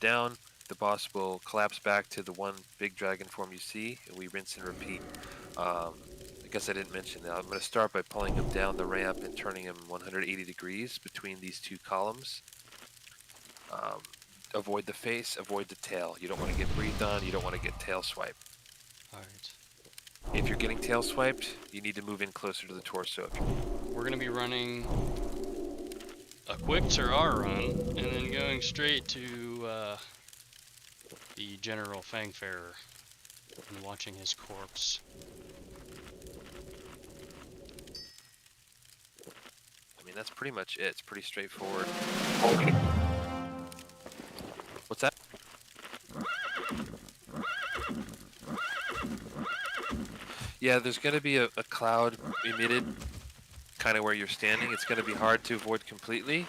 down, the boss will collapse back to the one big dragon form you see, and we rinse and repeat. I guess I didn't mention that. I'm going to start by pulling him down the ramp and turning him 180 degrees between these two columns. Avoid the face, avoid the tail. You don't want to get breathed on, you don't want to get tail swiped. Alright. If you're getting tail swiped, you need to move in closer to the torso. We're going to be running a quick Taerar run, and then going straight to the General Fangferror and watching his corpse. I mean, that's pretty much it. It's pretty straightforward. What's that? Yeah, there's going to be a cloud emitted kind of where you're standing. It's going to be hard to avoid completely.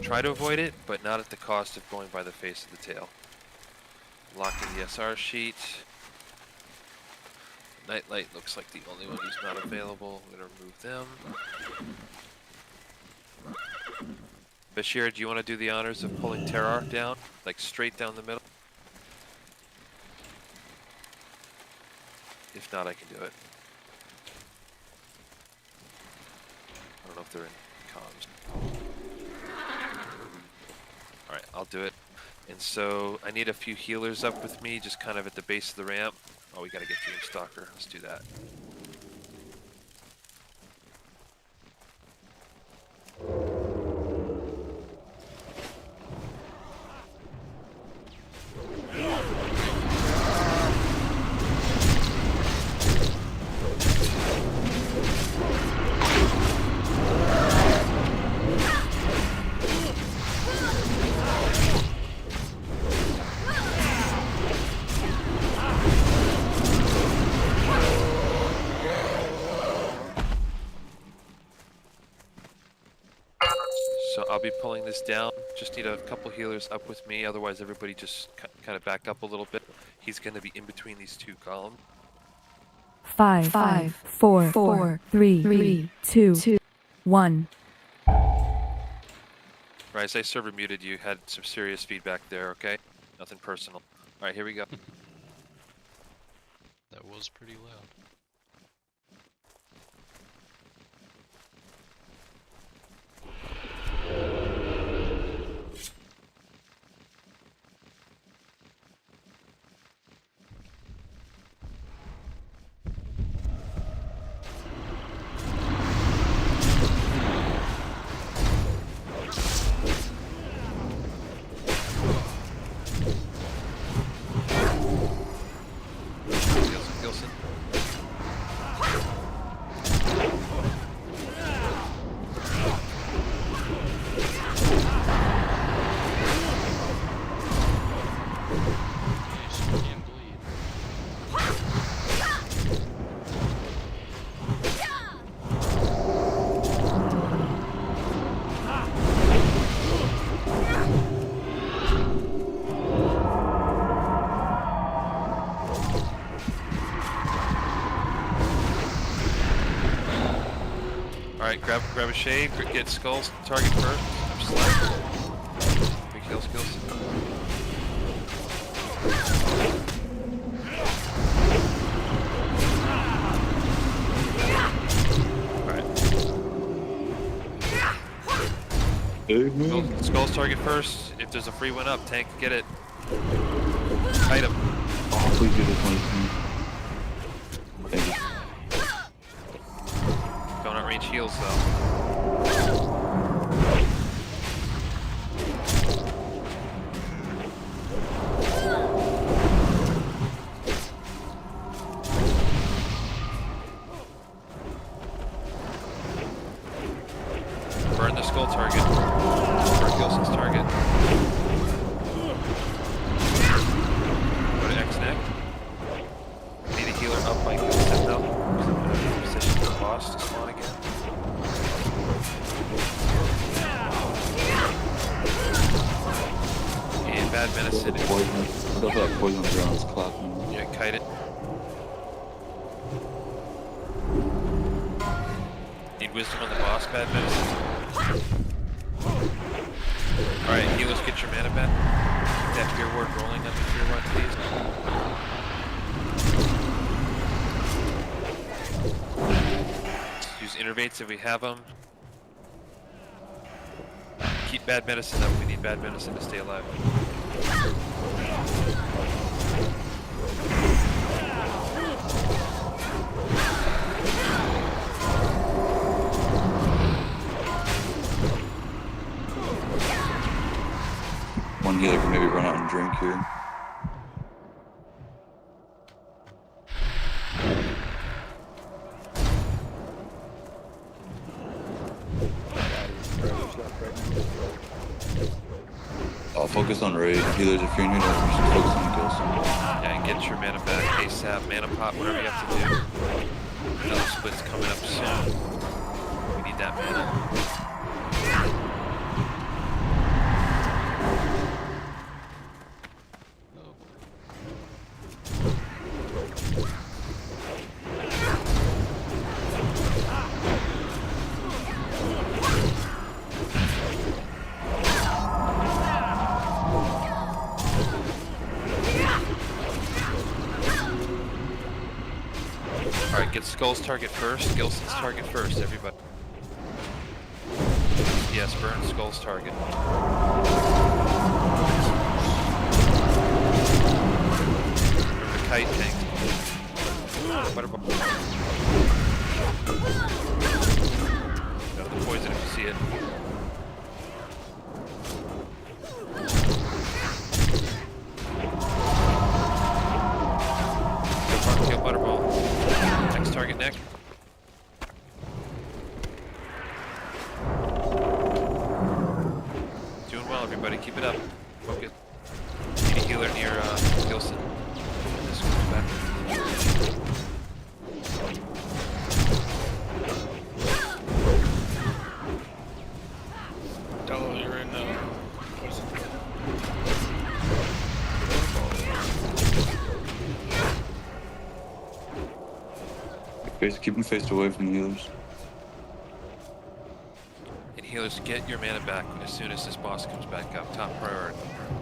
Try to avoid it, but not at the cost of going by the face of the tail. Locking the SR sheet. Nightlight looks like the only one who's not available. I'm going to remove them. Bashir, do you want to do the honors of pulling Taerar down? Like straight down the middle? If not, I can do it. I don't know if they're in comms. Alright, I'll do it. And so, I need a few healers up with me, just kind of at the base of the ramp. Oh, we gotta get Dreamstalker. Let's do that. So I'll be pulling this down. Just need a couple healers up with me, otherwise everybody just kind of back up a little bit. He's going to be in between these two columns. 5, 4, 3, 2, 1. Right, as I server muted you, had some serious feedback there, okay? Nothing personal. Alright, here we go. That was pretty loud. Gilson. Alright, grab a shade, get skulls, target first. I'm slow. Big heal skills. Alright. Skulls target first. If there's a free one up, tank, get it. Kite him. Oh, please do this one. Thank you. Don't outrange heals though. Burn the skull target. Burn Gilson's target. Go to X-Neck. Need a healer up by Gilson though. Position for the boss to spawn again. And bad medicine. Poison. Still feel like poison around this clock. Yeah, kite it. Need wisdom on the boss, bad medicine. Alright, healers, get your mana back. Get that fear ward rolling on the fear ward, please. Use innervates if we have them. Keep bad medicine up. We need bad medicine to stay alive. One healer can maybe run out and drink here. I'll focus on raid. Healers, if you're in here, you should focus on kills. Yeah, and get your mana back ASAP. Mana pot, whatever you have to do. Another split's coming up soon. We need that mana. Alright, get Skull's target first, Gilson's target first, everybody. Yes, burn Skull's target. Remember kite tank. Go to the poison if you see it. Kill Butterball. Next target, Nick. Doing well, everybody. Keep it up. Focus. Need a healer near Gilson. This comes back. Dello, you're in poison. Keep them faced away from the healers. And healers, get your mana back as soon as this boss comes back up. Top priority.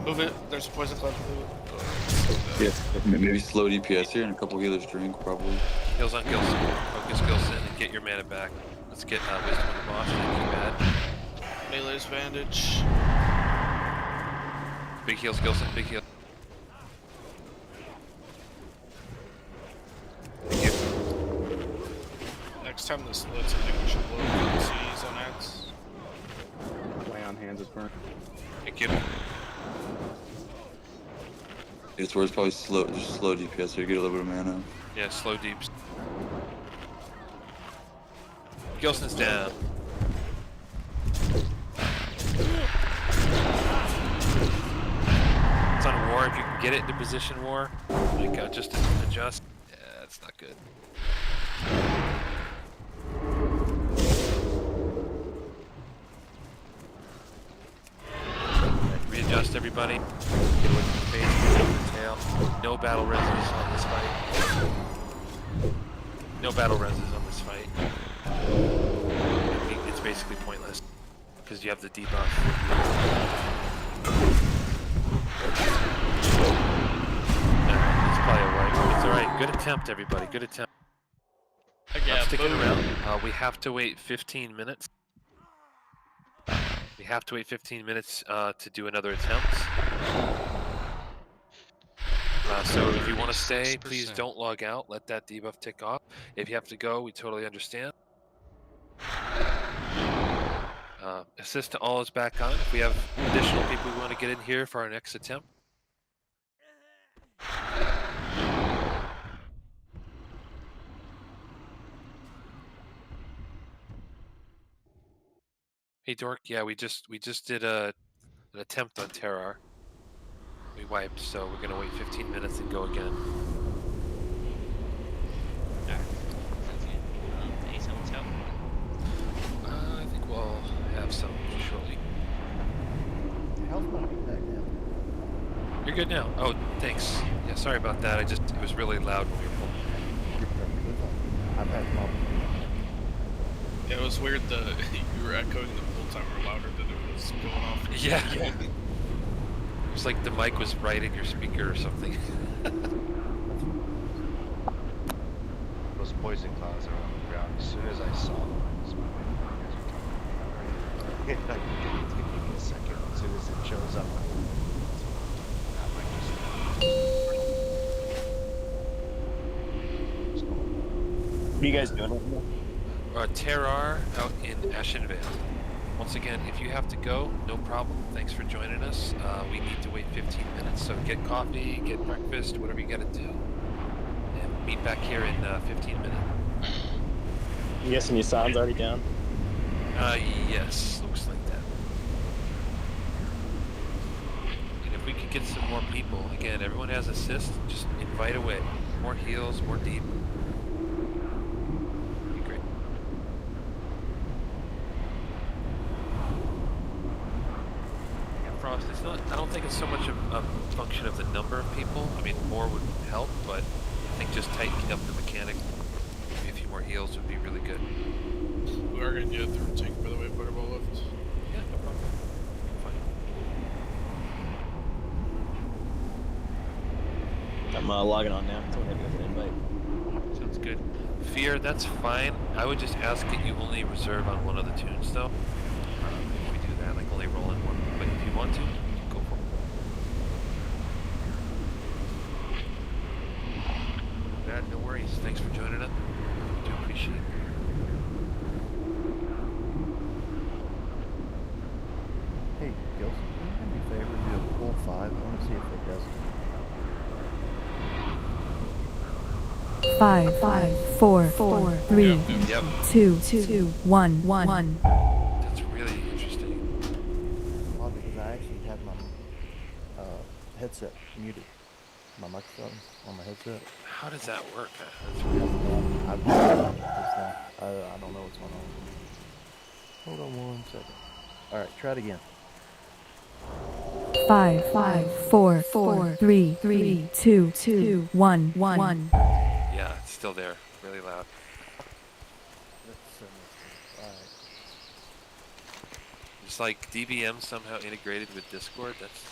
Move it. There's a poison cloud. Yeah, maybe slow DPS here and a couple healers drink, probably. Heals on Gilson. Focus Gilson and get your mana back. Let's get wisdom on the boss. Thank you, bad. Melee's bandage. Big heals, Gilson. Big heal. Thank you. Next time this splits, I think we should blow the C's on X. Lay on hands is burnt. Thank you. This word's probably slow, just slow DPS so you get a little bit of mana. Yeah, slow deeps. Gilson's down. It's on war if you can get it into position war. Like just adjust. Yeah, that's not good. Readjust everybody. Get away from the face, get away from the tail. No battle reses on this fight. No battle reses on this fight. I think it's basically pointless because you have the debuff. It's probably a wipe. It's alright. Good attempt, everybody. Good attempt. Yeah, I'm sticking boom. around. We have to wait 15 minutes. We have to wait 15 minutes to do another attempt. So if you want to stay, please 6%. don't log out. Let that debuff tick off. If you have to go, we totally understand. Assist to all is back on. If we have additional people who want to get in here for our next attempt. Hey Dork, yeah, we just did an attempt on Taerar. We wiped, so we're gonna wait 15 minutes and go again. I think we'll have some shortly. How's my feedback now? You're good now. Oh, thanks. Yeah, sorry about that. It was really loud when we were pulling. I've had problems. Yeah, it was weird. You were echoing the whole time or louder than it was. was going off. For Yeah. some reason. It was like the mic was right in your speaker or something. Those poison clouds are on the ground. As soon as I saw them, I was moving. You guys are talking about it. It's gonna give me a second. As soon as it shows up, that might just. What are you guys doing right now? Taerar out in Ashenvale. Once again, if you have to go, no problem. Thanks for joining us. We need to wait 15 minutes, so get coffee, get breakfast, whatever you gotta do. And meet back here in 15 minutes. I'm guessing your sound's already down. Yes, looks like that. And if we could get some more people, again, everyone has assist, just invite away. More heals, more deep. Be great. Yeah, Frost, it's not, I don't think it's so much a function of the number of people. I mean, more would help, but I think just tightening up the mechanic, maybe a few more heals would be really good. We are gonna do a third tank, by the way, butterball lift. Yeah, no problem. Fine. I'm logging on now. So I have to go for an invite. Sounds good. Fear, that's fine. I would just ask that you only reserve on one of the tunes, though. If we do that, like only roll in one. But if you want to, go for it. Bad, no worries. Thanks for joining us. Do appreciate it. Hey, Gilson, can you do me a favor and do a pull 5? I want to see if it does it. 5, 4, 3, Yep. 2, 1. That's really interesting. Well, because I actually had my headset muted. My microphone on my headset. How does that work? That's I've done this now. I don't know what's going on. Hold on 1 second. Alright, try it again. 5, 4, 3, 2, 1. yeah, it's still there. Really loud. Alright. It's like DBM somehow integrated with Discord. That's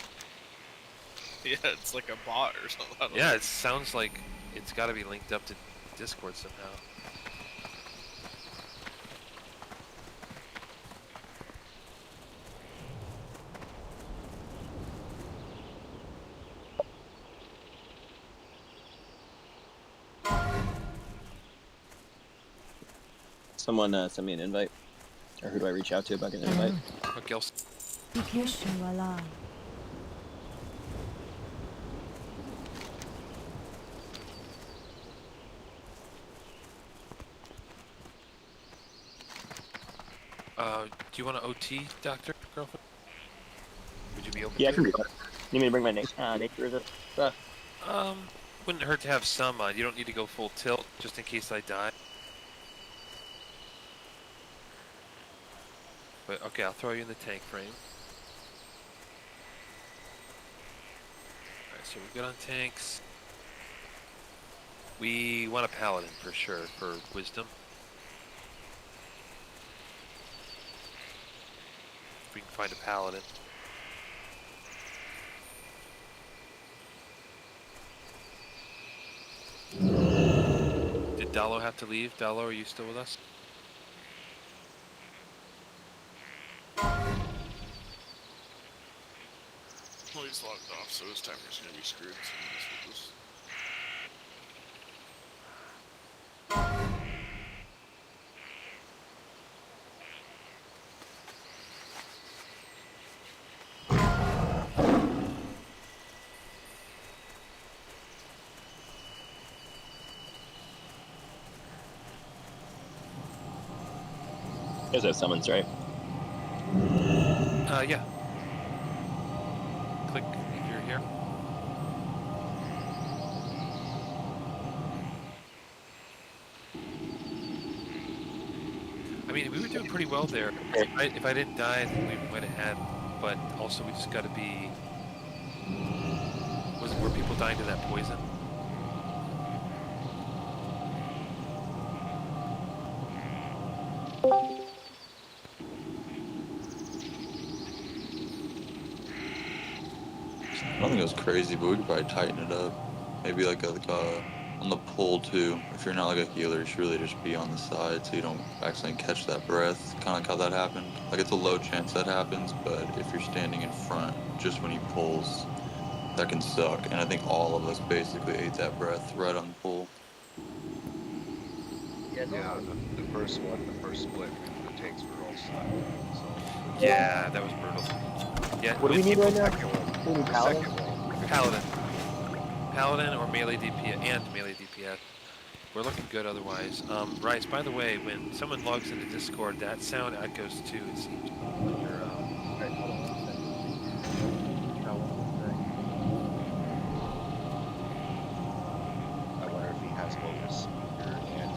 Yeah, it's like a bot or something. I don't yeah. know. It sounds like it's got to be linked up to Discord somehow. Someone send me an invite. Or who do I reach out to about getting an invite? What else? Do you want an OT, Doctor Girlfriend? Would you be open? Yeah, I to can it? do that. You need me to bring my nature resist stuff? Wouldn't hurt to have some. You don't need to go full tilt, just in case I die. But okay, I'll throw you in the tank frame. Alright, so we're good on tanks. We want a paladin for sure, for wisdom. If we can find a paladin. Did Dalo have to leave? Dalo, are you still with us? Well, he's logged off, so his timer's gonna be screwed. So I guess we'll just... You guys have summons, right? Yeah. Click if you're here. I mean, we were doing pretty well there. If I didn't die, I think we might have had. But also, we just got to be. Were people dying to that poison? I don't think it was crazy, but we could probably tighten it up. Maybe like on the pull too. If you're not like a healer, you should really just be on the side so you don't accidentally catch that breath. Kind of like how that happened. Like it's a low chance that happens, but if you're standing in front just when he pulls, that can suck. And I think all of us basically ate that breath right on the pull. Yeah, the first one, the first split, the tanks were all stuck. So Yeah, that was brutal. Yeah, What do we if need people right now? second one, We need the paladin. second one. paladin, paladin or melee DPS and melee DPS. We're looking good otherwise. Rice, by the way, when someone logs into Discord, that sound echoes too. It seems on your Alright, hold on 1 second. Try one more thing. I wonder if he has both his speaker and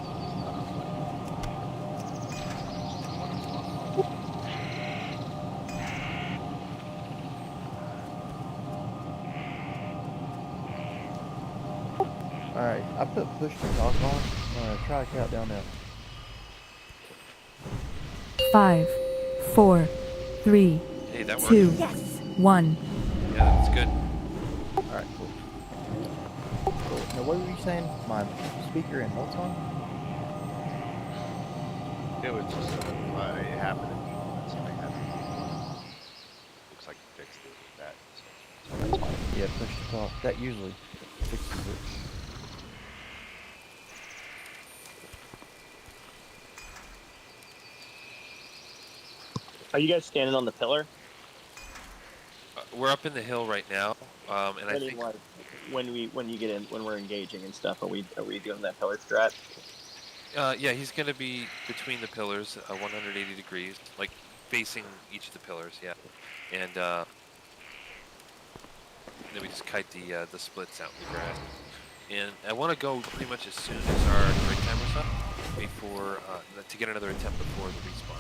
Alright, I put push to talk on. Try a countdown now. 5, 4, 3, Hey, that works. 2, 1. Yeah, that's good. Alright, cool. Cool. Now, what were you saying? My speaker and what's on? it was just it happened to me once and I had to looks like he fixed it with that. So that's fine. Yeah, push to talk. That usually fixes it. Are you guys standing on the pillar? We're up in the hill right now, and I think Like, when you get in, when we're engaging and stuff, are we doing that pillar strat? yeah, he's gonna be between the pillars, 180 degrees, like facing each of the pillars. Yeah, and then we just kite the splits out in the grass. And I want to go pretty much as soon as our break timer's up, before to get another attempt before the respawn.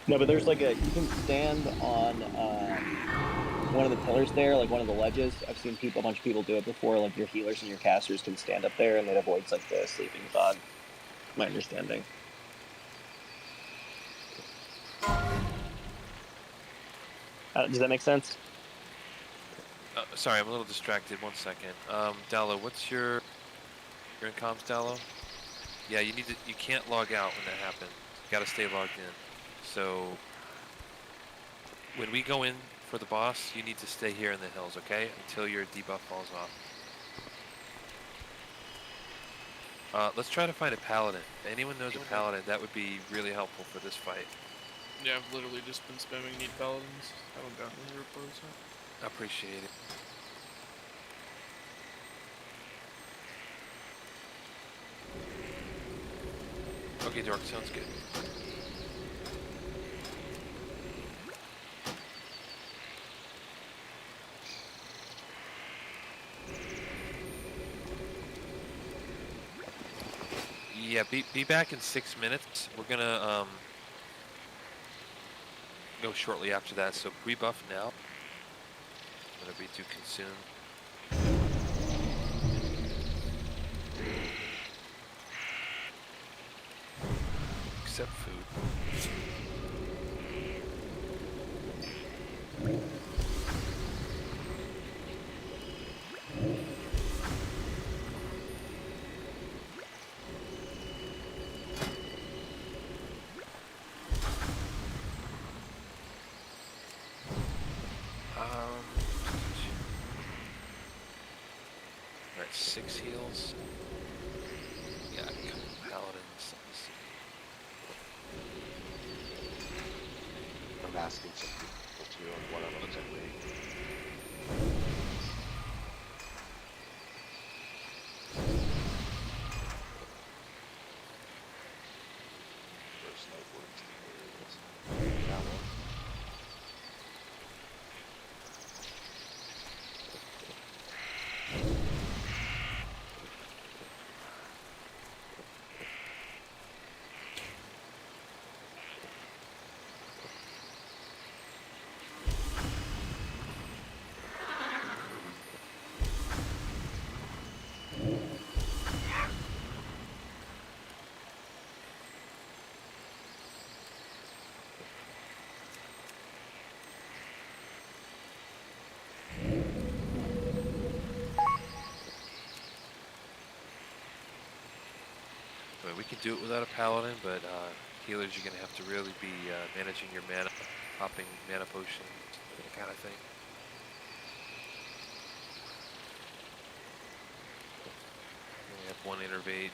No, but there's like you can stand on one of the pillars there, like one of the ledges. I've seen a bunch of people do it before. Like your healers and your casters can stand up there, and it avoids like the sleeping fog. My understanding. Does that make sense? Sorry, I'm a little distracted. 1 second. Dallo, what's your in comms, Dallo? Yeah, you can't log out when that happens. You gotta stay logged in. So when we go in for the boss, you need to stay here in the hills, okay? Until your debuff falls off. Let's try to find a paladin. If anyone knows a paladin, that would be really helpful for this fight. Yeah, I've literally just been spamming need paladins. I haven't gotten any reports yet. I appreciate it. Okay, Dork, sounds good. Yeah, be back in 6 minutes. We're gonna go shortly after that, so rebuff now. I'm gonna be too consumed. Except food. Alright, 6 heals. Yeah, a couple paladins. Let's see. I'm asking some people too, and one of them's awake. First night works. There it is. That one. mean, we can do it without a paladin, but healers, you're gonna have to really be managing your mana, popping mana potions, that kind of thing. We have one innervate.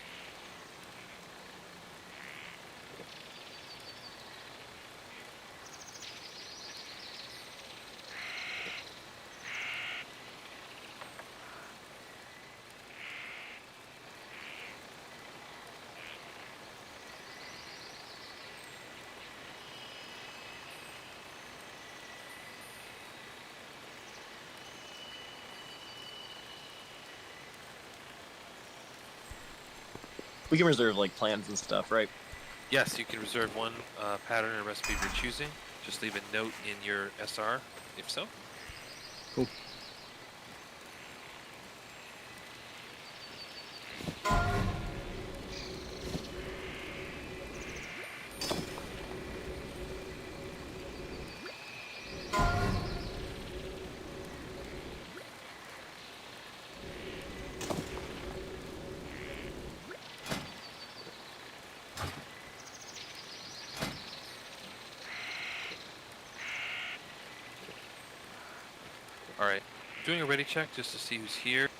We can reserve like plans and stuff, right? Yes, you can reserve one pattern and recipe of your choosing. Just leave a note in your SR, if so. Cool. All right, doing a ready check just to see who's here.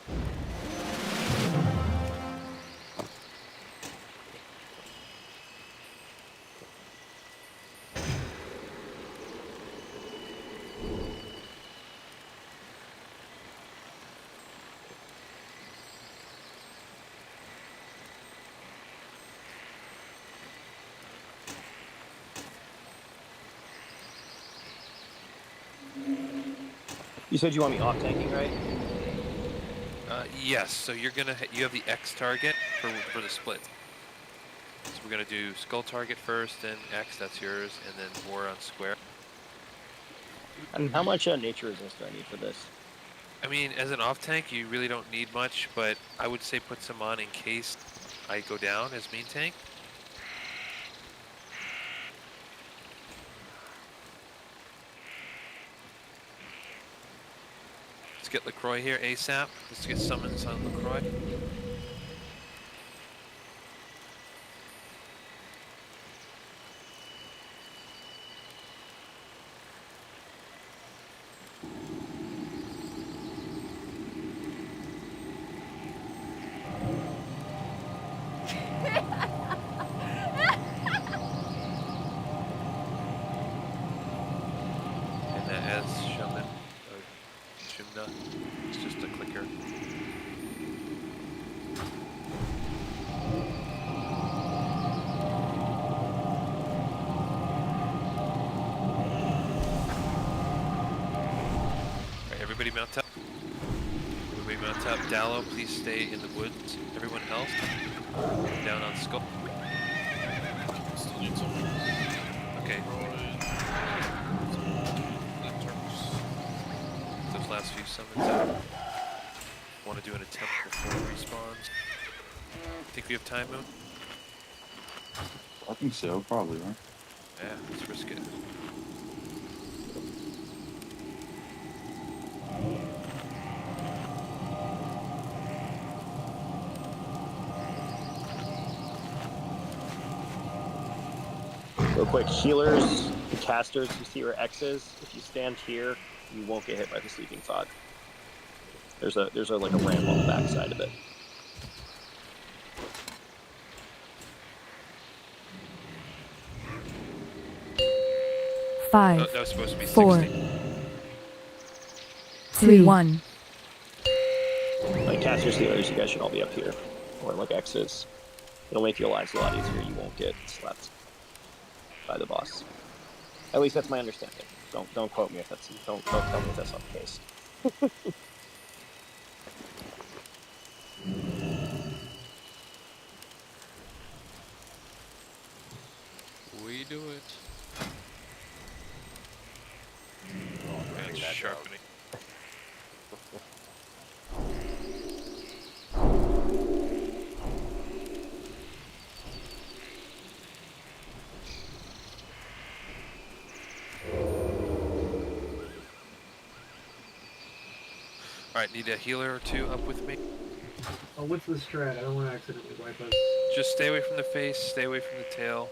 You said you want me off tanking, right? Yes, so you're gonna you have the X target for the split. So we're gonna do skull target first, then X, that's yours, and then war on square. And how much nature resist do I need for this? I mean, as an off tank, you really don't need much, but I would say put some on in case I go down as main tank. Let's get LaCroix here ASAP. Let's get summons on LaCroix. And that as Shaman, Shimna, it's just a clicker. Alright, everybody mount up. Everybody mount up. Dallo, please stay in the woods. Everyone else, down on Skull. Still need someone. Okay, Turks. those last few summons out. Want to do an attempt before it respawns. Think we have time, Moon? I think so, probably, right? Yeah, let's risk it. Real quick, healers and casters, you see where X is? If you stand here, you won't get hit by the sleeping fog. There's a like a ramp on the back side of it. Five, That was supposed to be 4, 60. 3, 1. Like casters, healers, you guys should all be up here, or like X is. It'll make your lives a lot easier. You won't get slapped by the boss. At least that's my understanding. Don't quote me if that's don't tell me if that's not the case. We do it. And sharpening. Alright, need a healer or two up with me. what's the strat? I don't want to accidentally wipe us. Just stay away from the face, stay away from the tail,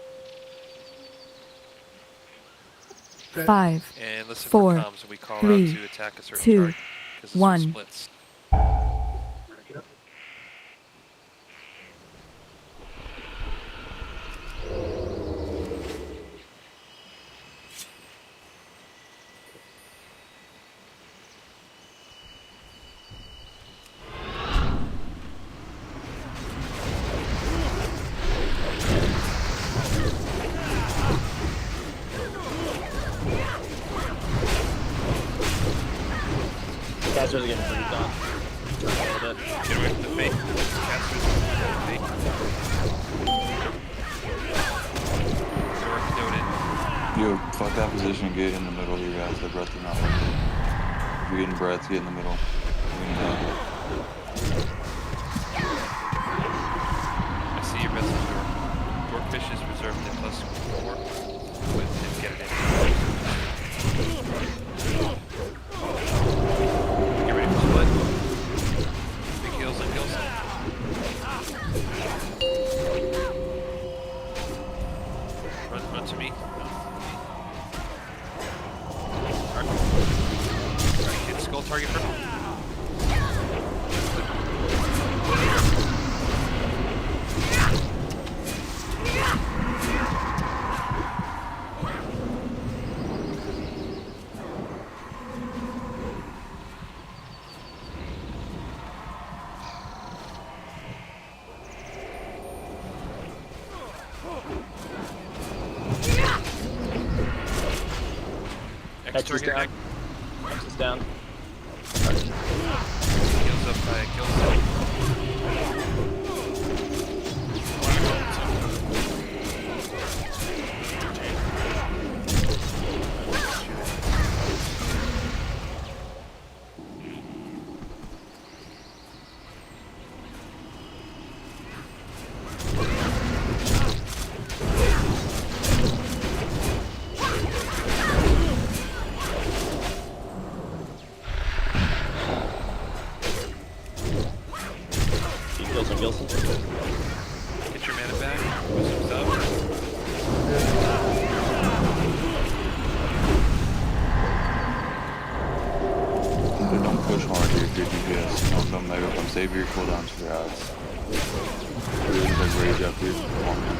5, and listen 4, for comms when we call out 3, to attack a certain 2, target. Because this 1. one splits. Back it up. Casters are getting freaked on. Get away from the face. Casters, fake. Good work, do it. Yo, fuck that position and get in the middle here, guys. The breath is not working. If you're getting breath, get in the middle. I see your message, Dork. Dorkfish is reserved at +4. But get it in. Get ready for split. Big heals and Gilson. Run to me. Alright, hit skull target purple. X is down. X is down. Heals up by a kill cell. Gilson. Get your mana back. Wisdom's up. But don't push hard here if you're DPS. Don't mega up. Save your cooldowns for your ads. Really like rage up here. Come on, man.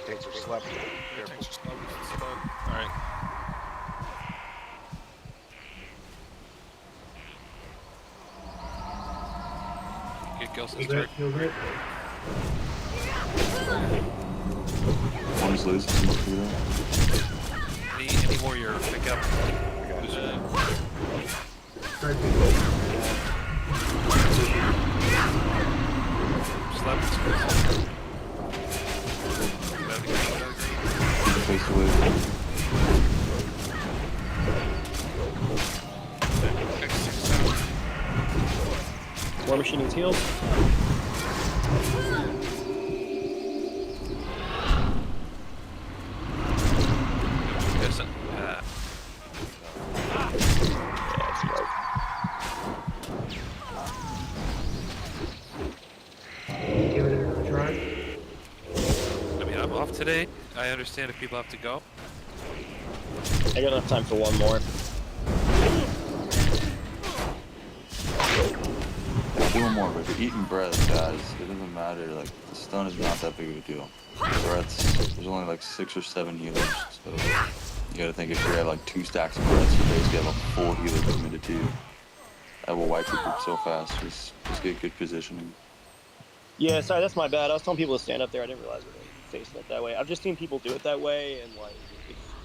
Tanks are slept. Careful. Tanks are slow. Alright. Get Gilson's Feel turret. good? Feel good? One's loose. Some Mosquito. Any warrior pick up. Who's Try to slept? Keep the face away. X6 down. War Machine needs heals. Gilson. Yeah, it's right. give it another try. I mean, I'm off today. I understand if people have to go. I got enough time for one more. Do one more, but if you're eating breath, guys, it doesn't matter. Like, the stun is not that big of a deal. Breaths, there's only like 6 or 7 healers, so you gotta think if you have like 2 stacks of breaths, you basically have a full healer committed to you. That will wipe your group so fast. Just get good positioning. Yeah, sorry, that's my bad. I was telling people to stand up there. I didn't realize we were facing it that way. I've just seen people do it that way, and like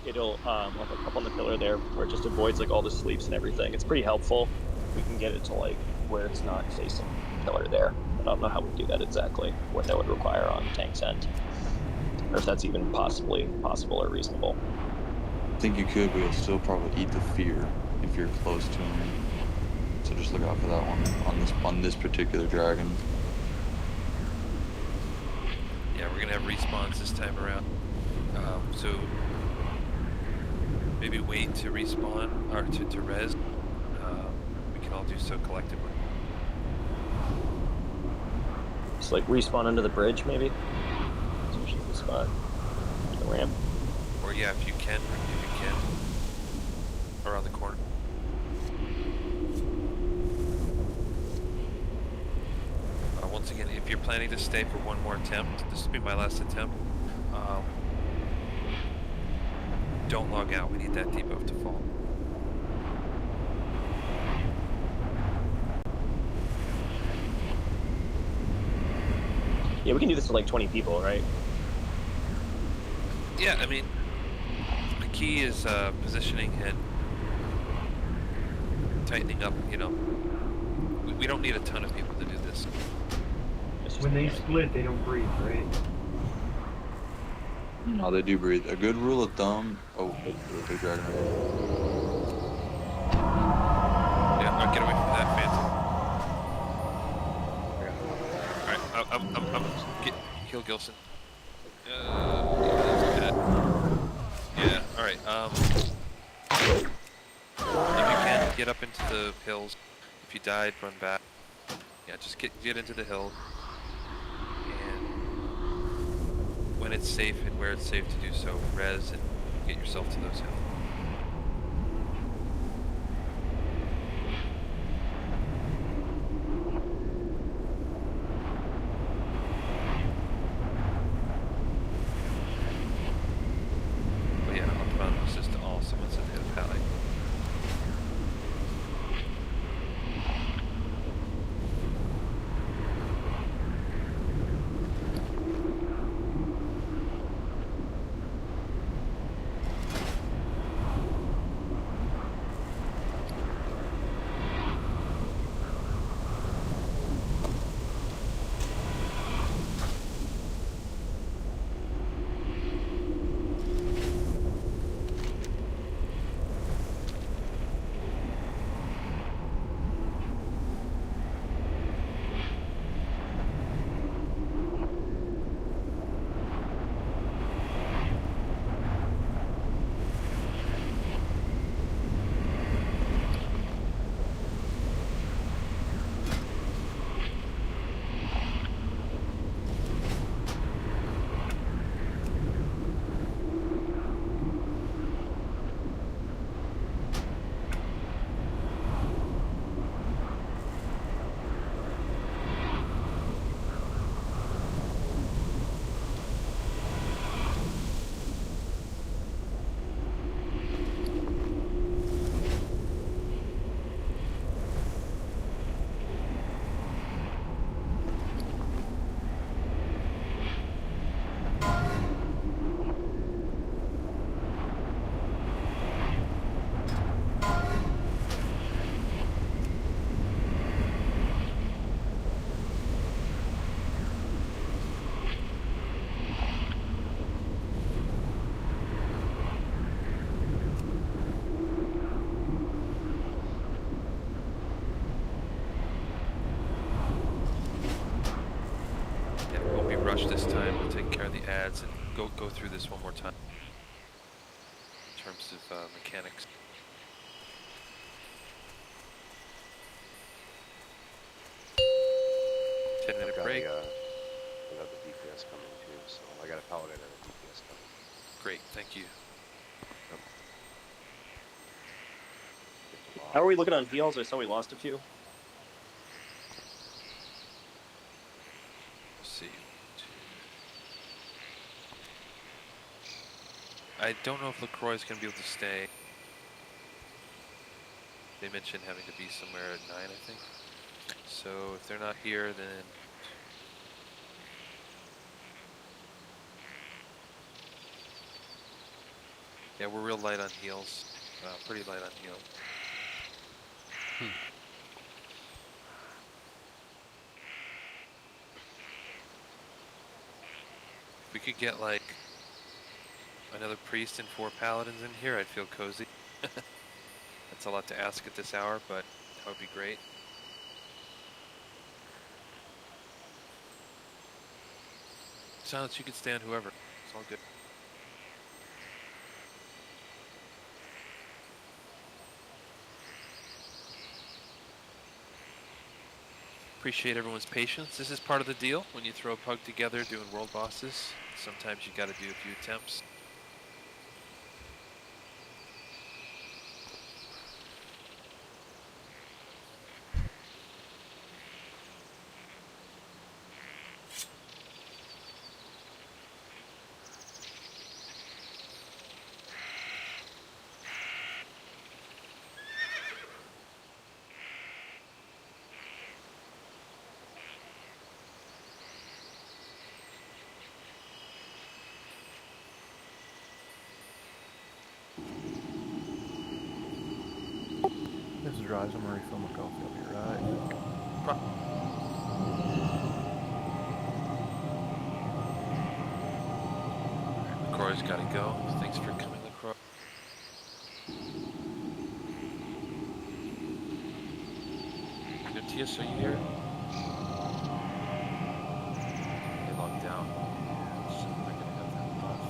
it'll like up on the pillar there, where it just avoids like all the sleeps and everything. It's pretty helpful. We can get it to like where it's not facing the pillar there. I don't know how we do that exactly. What that would require on tank's end, or if that's even possible or reasonable. I think you could, but you'll still probably eat the fear if you're close to him. So just look out for that one on this particular dragon. Yeah, we're respawns this time around. So maybe wait to respawn or to res. We can all do so collectively. Just like respawn under the bridge, maybe. It's usually the spot. The ramp. Or yeah, if you can, around the corner. Once again, if you're planning to stay for one more attempt, this will be my last attempt. Don't log out. We need that debuff to fall. Yeah, we can do this with like 20 people, right? Yeah, I mean, the key is positioning and tightening up. You know, we don't need a ton of people to do this. When they split, they don't breathe, right? No, they do breathe. A good rule of thumb. Oh, big dragon. Yeah, get away from that, Phantom. Alright, I'm kill Gilson. Yeah, alright, if you can, get up into the hills. If you died, run back. Yeah, just get into the hill. And when it's safe and where it's safe to do so, res and get yourself to those hills. But yeah, I'll put on assist to all. Someone said hit a pally. Rush this time. We'll take care of the ads and go through this one more time in terms of mechanics. Ten-minute break. Another DPS coming too, so I got a paladin and a DPS coming. Great, thank you. How are we looking on heals? I saw we lost a few. Let's see. I don't know if LaCroix's going to be able to stay. They mentioned having to be somewhere at 9, I think. So if they're not here, then... Yeah, we're real light on heals. Pretty light on heals. If we could get, like, another priest and 4 paladins in here, I'd feel cozy. That's a lot to ask at this hour, but that would be great. Silence, you can stand whoever. It's all good. Appreciate everyone's patience. This is part of the deal when you throw a pug together doing world bosses. Sometimes you gotta do a few attempts. This is Rise. I'm gonna refill my coffee. I'll be right back. LaCroix's gotta go. Thanks for coming, LaCroix. Matthias, are you here? They locked out. So they're gonna have that buff.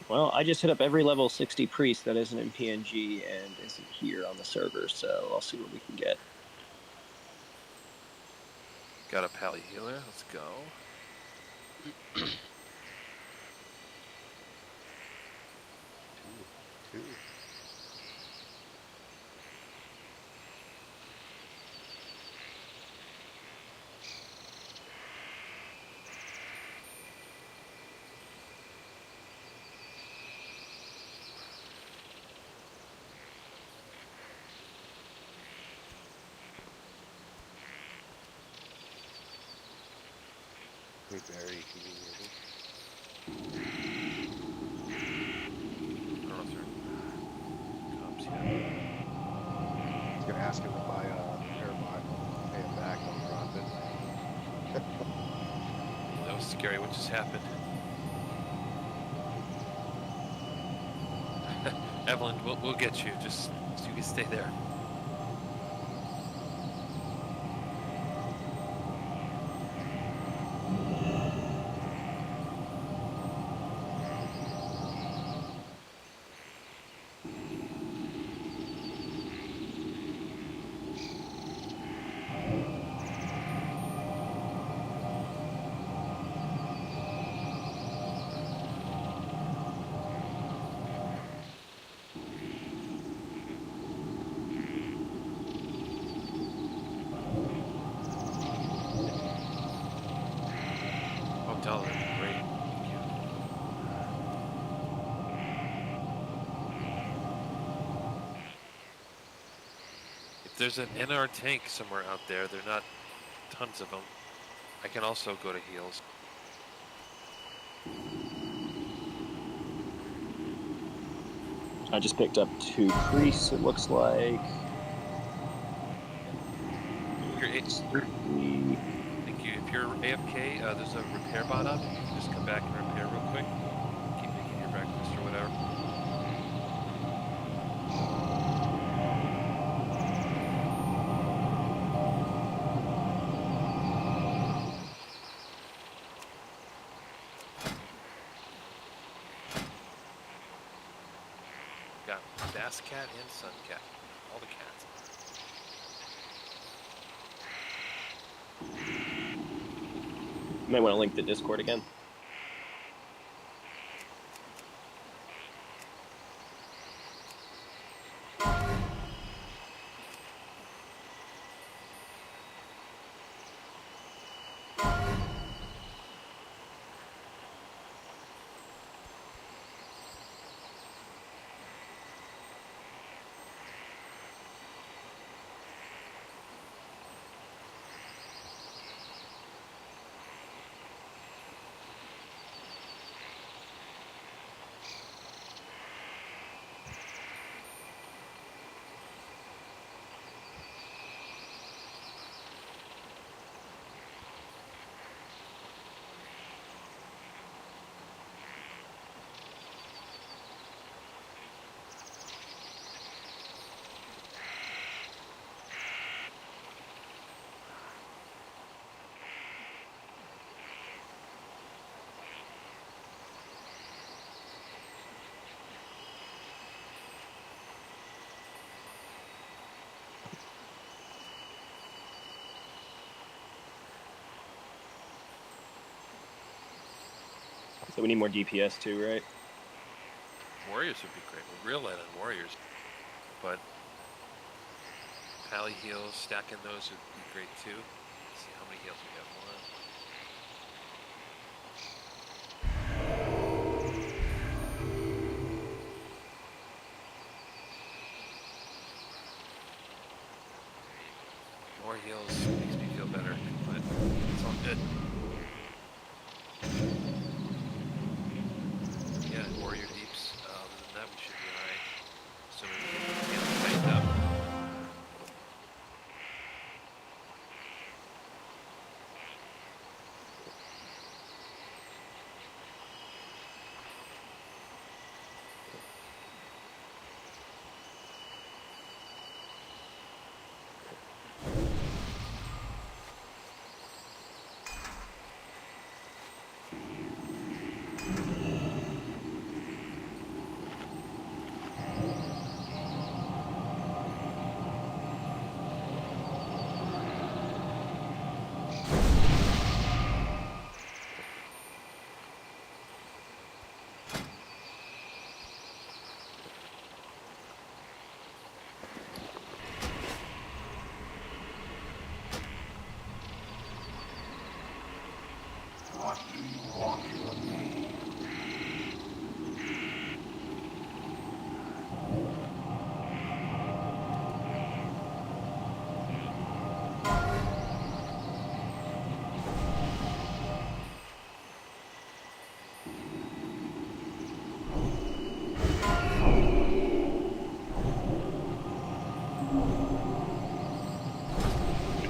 Well, I just hit up every level 60 priest that isn't in PNG and isn't here on the server, so I'll see what we can get. Got a pally healer. Let's go. Two. Hey Barry, can you hear me? I don't know if they're cops yet. I was gonna ask him to buy a repair bot, pay him back, I'll drop it. That was scary. What just happened? Evelyn, we'll get you. Just so you can stay there. Oh, Dollar, that'd be great. Thank you. If there's an NR tank somewhere out there, there are not tons of them. I can also go to heals. I just picked up 2 priests, it looks like. If you're thank you. If you're AFK, there's a repair bot up. You can just come back and repair real quick. Keep making your breakfast or whatever. Got Bass Cat and Sun Cat. All the cats. You might want to link the Discord again. So we need more DPS too, right? Warriors would be great. We're real light on warriors, but pally heals, stacking those would be great too. Let's see how many heals we have. One. More heals makes me feel better, but it's all good. Yeah, warrior deeps. Other than that, we should be alright. Assuming we get the tightened up.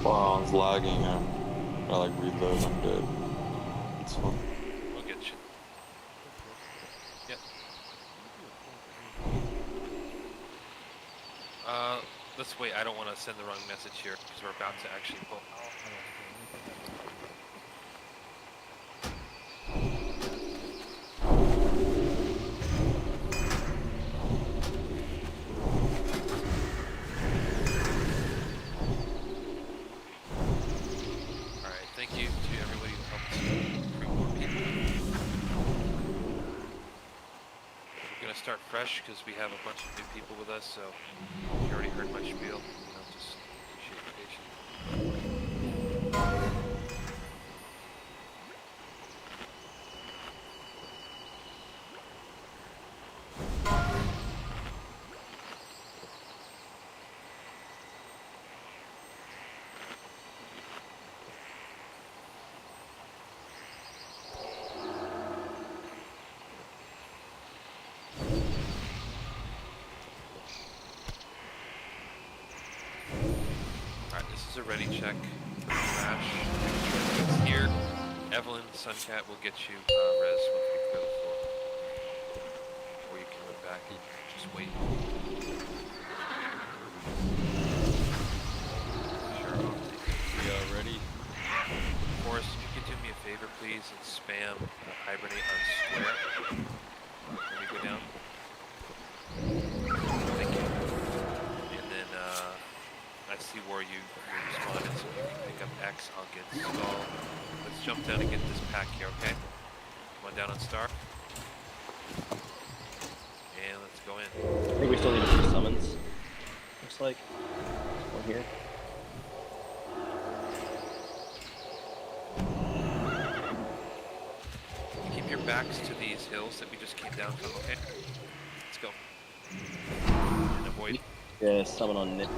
Wow, it's lagging, man. I like reload, I'm dead. It's fun. We'll get you. Yep. Let's wait. I don't want to send the wrong message here because we're about to actually pull. Alright, thank you to everybody who helped recruit more people. We're gonna start fresh because we have a bunch of new people with us, so you already heard my spiel. Just appreciate your patience. Alright, this is a ready check. Crash. It's here. Evelyn, Suncat will get you res once we clear the floor. Or you can run back and just wait. Sure, I'll take it. We are ready. Forrest, you can do me a favor, please, and spam hibernate on square when we go down. Thank you. And then I see where you responded, so you can pick up X. I'll get Skull. Let's jump down and get this pack here, okay? Come on down on Star. And let's go in. I think we still need a few summons. Looks like. One here. Keep your backs to these hills that we just came down from, okay? Let's go. And avoid. Yeah, summon on Nit.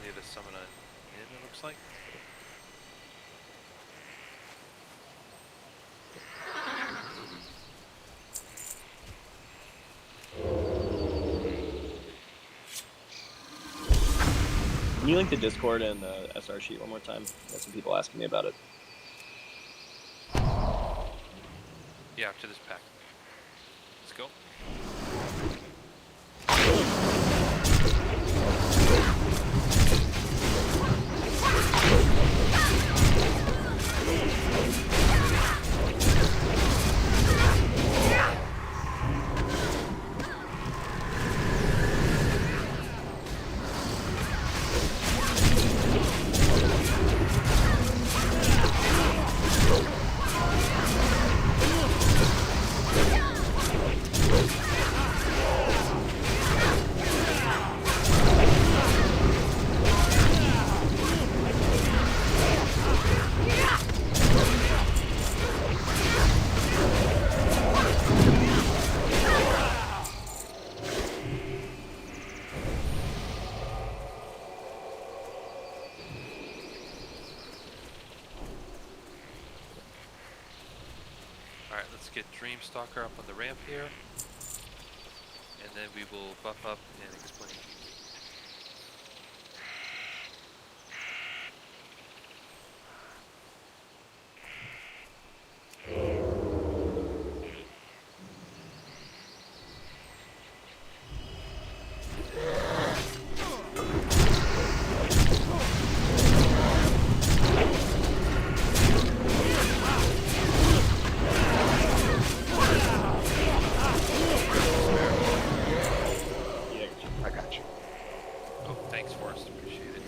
need to summon an in, it looks like. Can you link the Discord and the SR sheet one more time? Got some people asking me about it. Yeah, after this pack. Let's go. Alright, let's get Dreamstalker up on the ramp here. And then we will buff up and explain. I got you. Oh, thanks, Forrest. Appreciate it.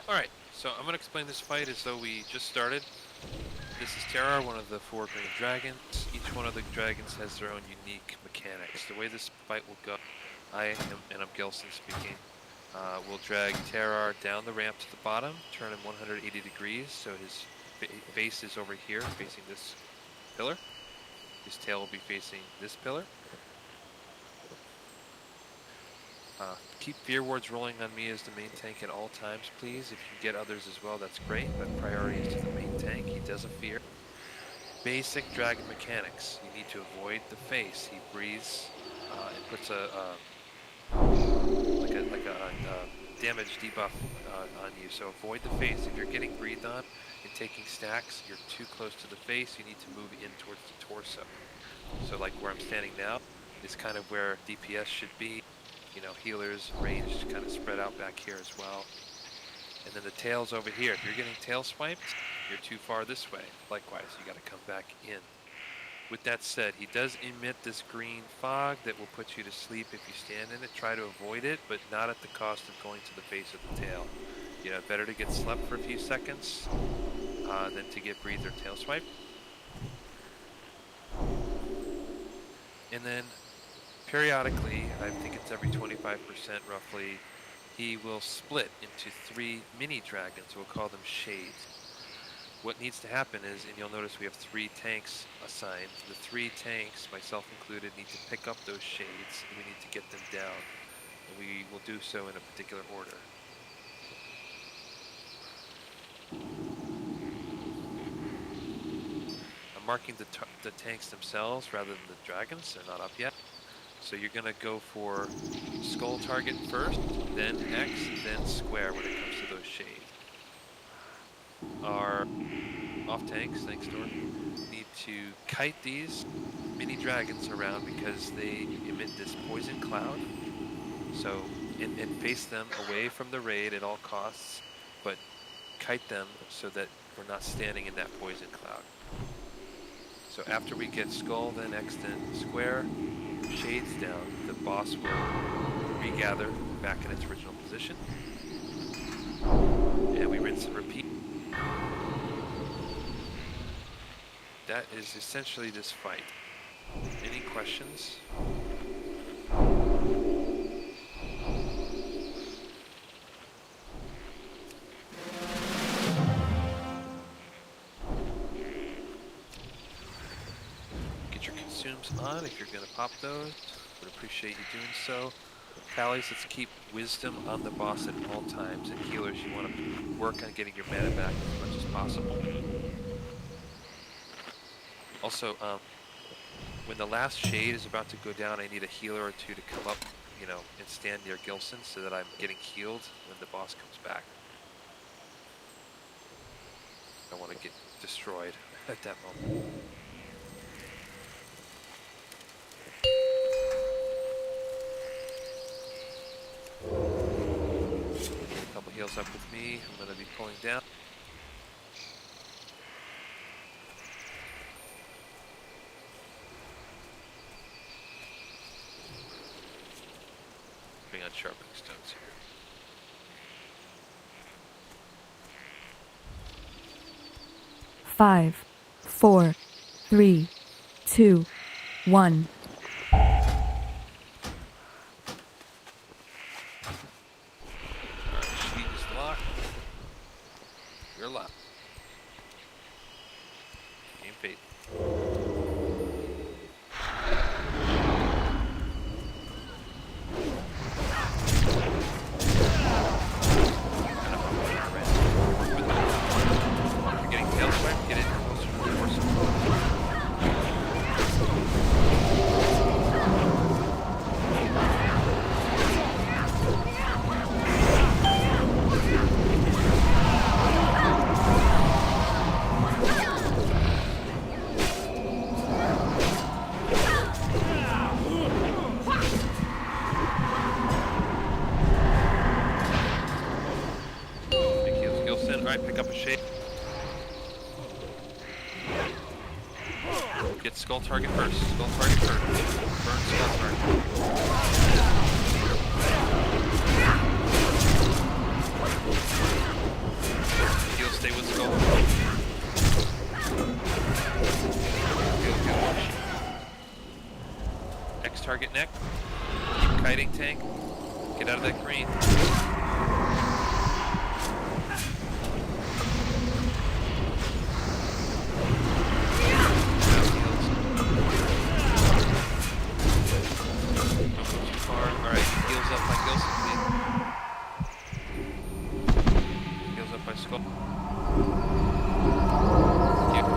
Alright, so I'm going to explain this fight as though we just started. This is Taerar, one of the 4 green dragons. Each one of the dragons has their own unique mechanics. The way this fight will go, and I'm Gelson speaking, will drag Taerar down the ramp to the bottom, turn him 180 degrees, so his face is over here, facing this pillar. His tail will be facing this pillar. Keep fear wards rolling on me as the main tank at all times, please. If you can get others as well, that's great, but priority is to the main tank. He does a fear. Basic dragon mechanics. You need to avoid the face. He breathes and puts a damage debuff on you, so avoid the face. If you're getting breathed on and taking stacks, you're too close to the face. You need to move in towards the torso. So like where I'm standing now is kind of where DPS should be. You know, healers, ranged, kind of spread out back here as well. And then the tail's over here. If you're getting tail swiped, you're too far this way. Likewise, you got to come back in. With that said, he does emit this green fog that will put you to sleep if you stand in it. Try to avoid it, but not at the cost of going to the face of the tail. You know, better to get slept for a few seconds than to get breathed or tail swiped. And then periodically, I think it's every 25% roughly, he will split into 3 mini dragons. We'll call them shades. What needs to happen is, and you'll notice we have 3 tanks assigned. The 3 tanks, myself included, need to pick up those shades, and we need to get them down. And we will do so in a particular order. I'm marking the tanks themselves rather than the dragons. They're not up yet. So you're going to go for skull target first, then X, then square when it comes to those shades. Our off tanks, thanks Dor, need to kite these mini dragons around because they emit this poison cloud. So, and face them away from the raid at all costs, but kite them so that we're not standing in that poison cloud. So after we get skull, then X, then square, shades down, the boss will regather back in its original position. And we rinse and repeat. That is essentially this fight. questions. Get your consumes on if you're gonna pop those. Would appreciate you doing so. Tallies, let's keep wisdom on the boss at all times, and healers, you want to work on getting your mana back as much as possible. Also, when the last shade is about to go down, I need a healer or two to come up, you know, and stand near Gilson so that I'm getting healed when the boss comes back. I want to get destroyed at that moment. A couple heals up with me. I'm going to be pulling down. Bring on sharpening stones here. Five, 4, 3, 2, 1. Alright, sheet is locked. You're locked. Game fate. You're getting tail swipe, get in closer to the horse. Big heals, Gilson. Alright, pick up a shade. Get skull target first. Skull target first. Burn skull target. Heal, stay with skull. Heal. X target neck. Keep kiting tank. Get out of that green. Heals up by Gilson, please. Heals up by Skull. Thank you.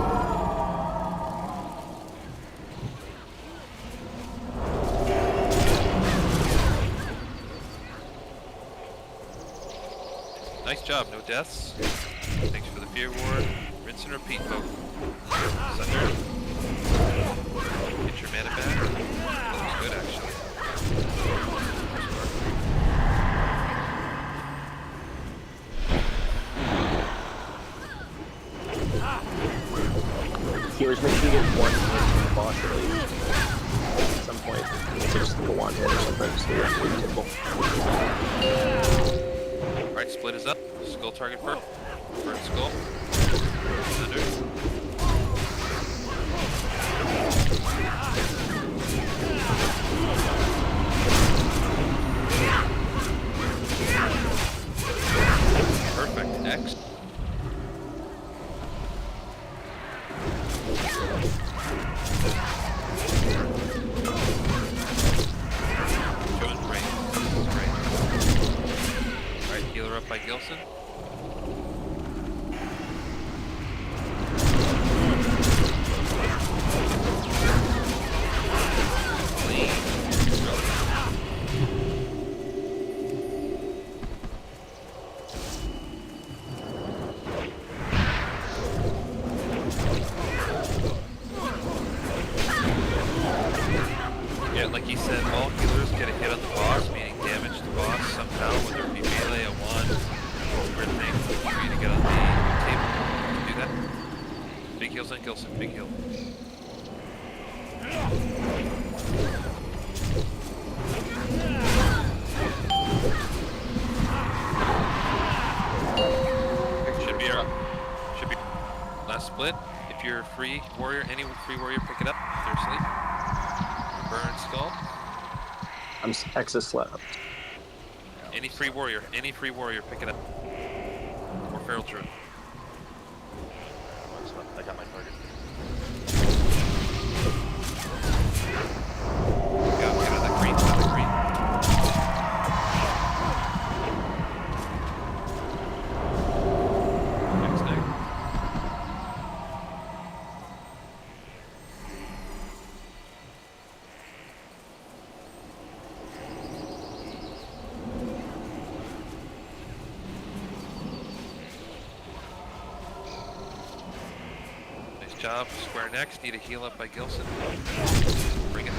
Nice job, no deaths. Thanks for the fear ward. Rinse and repeat, folks. Sunder. Get your mana back. That was good, actually. Healers, make sure you get one hit from the boss at least. At some point, it's just like a one hit or something, so you're actually typical. Alright, split is up. Skull target first. Burn skull. Thunder. Perfect. X. Doing great. This is great. Alright, healer up by Gilson. Clean. Yeah, like he said, all healers get a hit on the boss, meaning damage the boss somehow, whether it be melee, a wand, weird thing for you to get on the table. You can do that. Big heals on Gilson, big heal. Should be last split. If you're free warrior, any free warrior, pick it up if they're asleep. Burn skull. I'm Exus slept. Any free warrior, pick it up. Or feral druid. I got my target. Get out of that green, Next thing. Nice job. Square next. Need a heal up by Gilson. Bring it.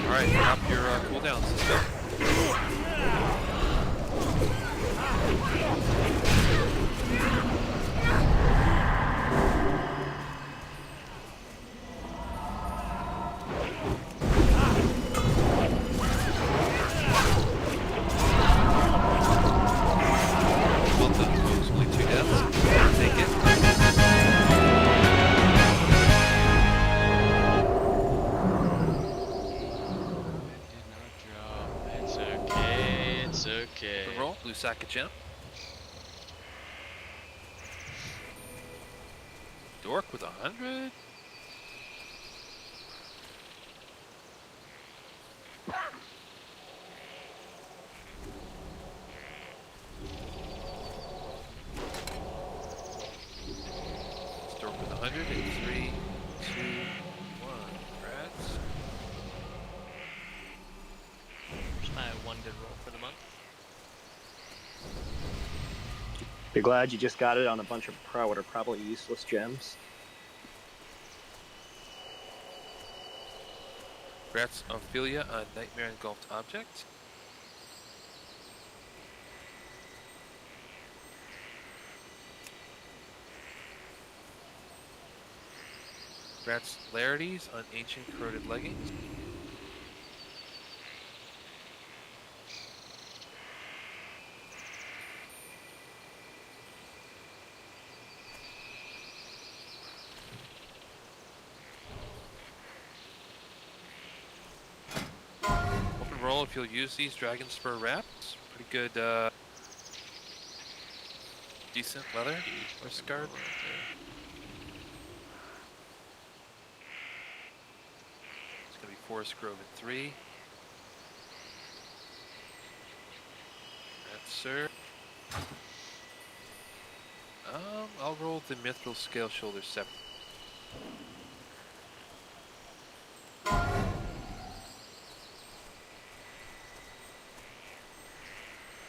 Alright, drop your cooldowns. Let's go. Well done, folks. Only 2 deaths. Take it. Did not drop. It's okay. It's okay. Good roll. Blue sack of gem. Dork with 100. Dork with 100 in 3, 2, 1. Congrats. Here's my one good roll for the month. You're glad you just got it on a bunch of what are probably useless gems. Congrats, Ophelia, on Nightmare Engulfed Object. Congrats, Larities, on Ancient Corroded Leggings. Open roll if you'll use these Dragon Spur wraps. Pretty good, decent leather or scarred. It's gonna be Forest Grove at 3. That's sir. I'll roll the Mithril Scale Shoulder separate.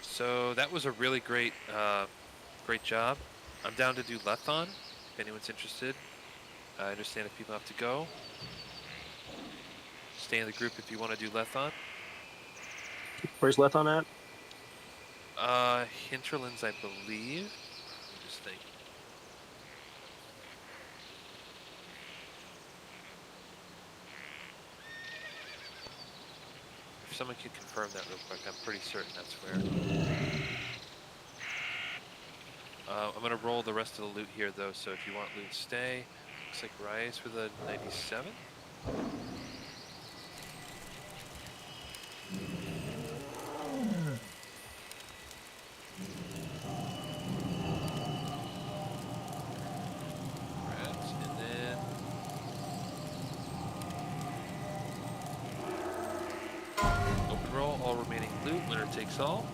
So that was a really great job. I'm down to do Lethon, if anyone's interested. I understand if people have to go. Stay in the group if you want to do Lethon. Where's Lethon at? Hinterlands, I believe. Let me just think. If someone could confirm that real quick, I'm pretty certain that's where. I'm gonna roll the rest of the loot here though, so if you want loot, stay. Looks like Rise with a 97. Rats, and then open roll, all remaining loot, winner takes all.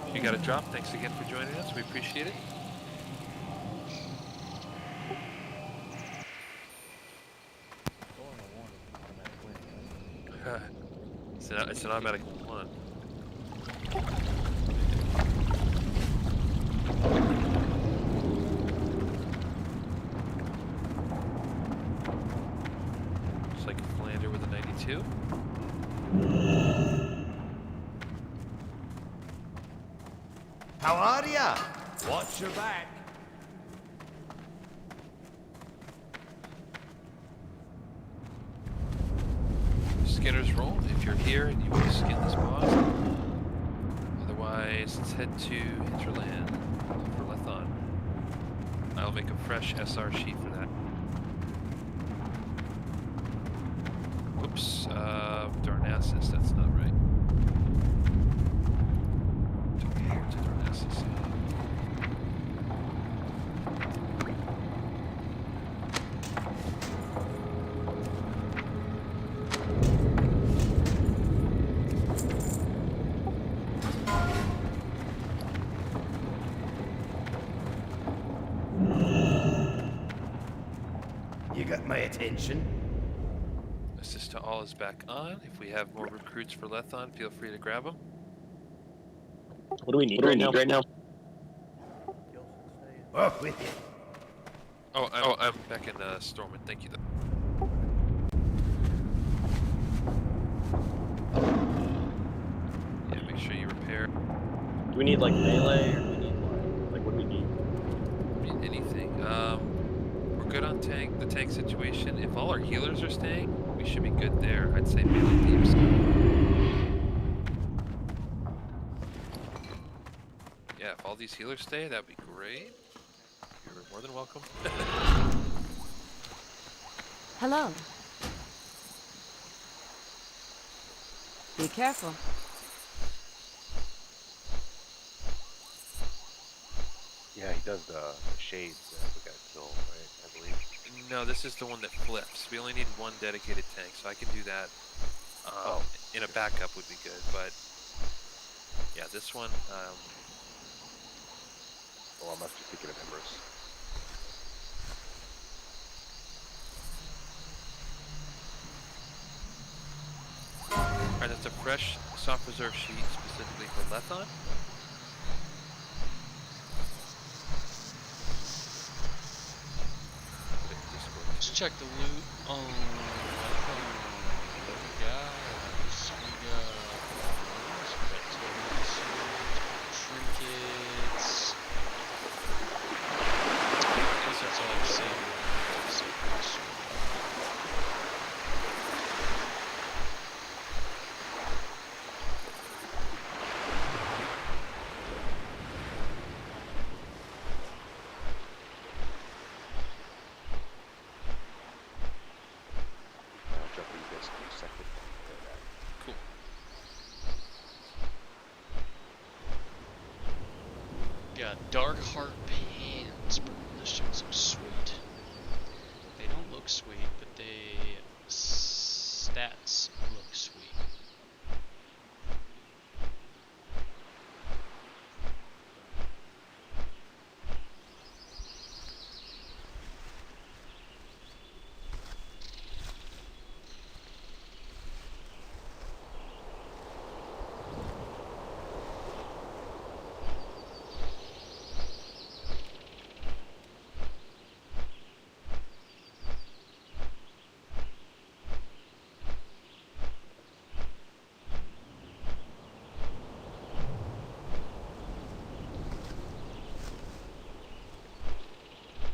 If you got a drop, thanks again for joining us. We appreciate it. It's an automatic one. Just like Flander with a 92. How are ya? Watch your back. beginner's roll if you're here and you want to skin this boss. Otherwise, let's head to Hinterland for Lethon. I'll make a fresh SR sheet for that. Whoops, Darnassus, that's not right. To Darnassus. You got my attention. Assist to all is back on. If we have more recruits for Lethon, feel free to grab them. What do we need right now? Off with you. Oh, I'm back in Stormwind. Thank you, though. Yeah, make sure you repair. Do we need like melee, or do we need like what do we need? I mean, anything. We're good on the tank situation. If all our healers are staying, we should be good there. I'd say melee teams. Yeah, if all these healers stay, that'd be great. You're more than welcome. Hello. Be careful. Yeah, he does the shades that we gotta kill, right? I believe. No, this is the one that flips. We only need one dedicated tank, so I can do that. In a backup would be good, but yeah, this one. Oh, I must be thinking of Emrys. Alright, that's a fresh soft reserve sheet specifically for Lethon. Just check the loot on Lethon. Guys, we got trinkets. I guess that's all I'm saying. Cool. Got Dark Heart pants, bro. This shit's so sweet. They don't look sweet, but they stats look sweet.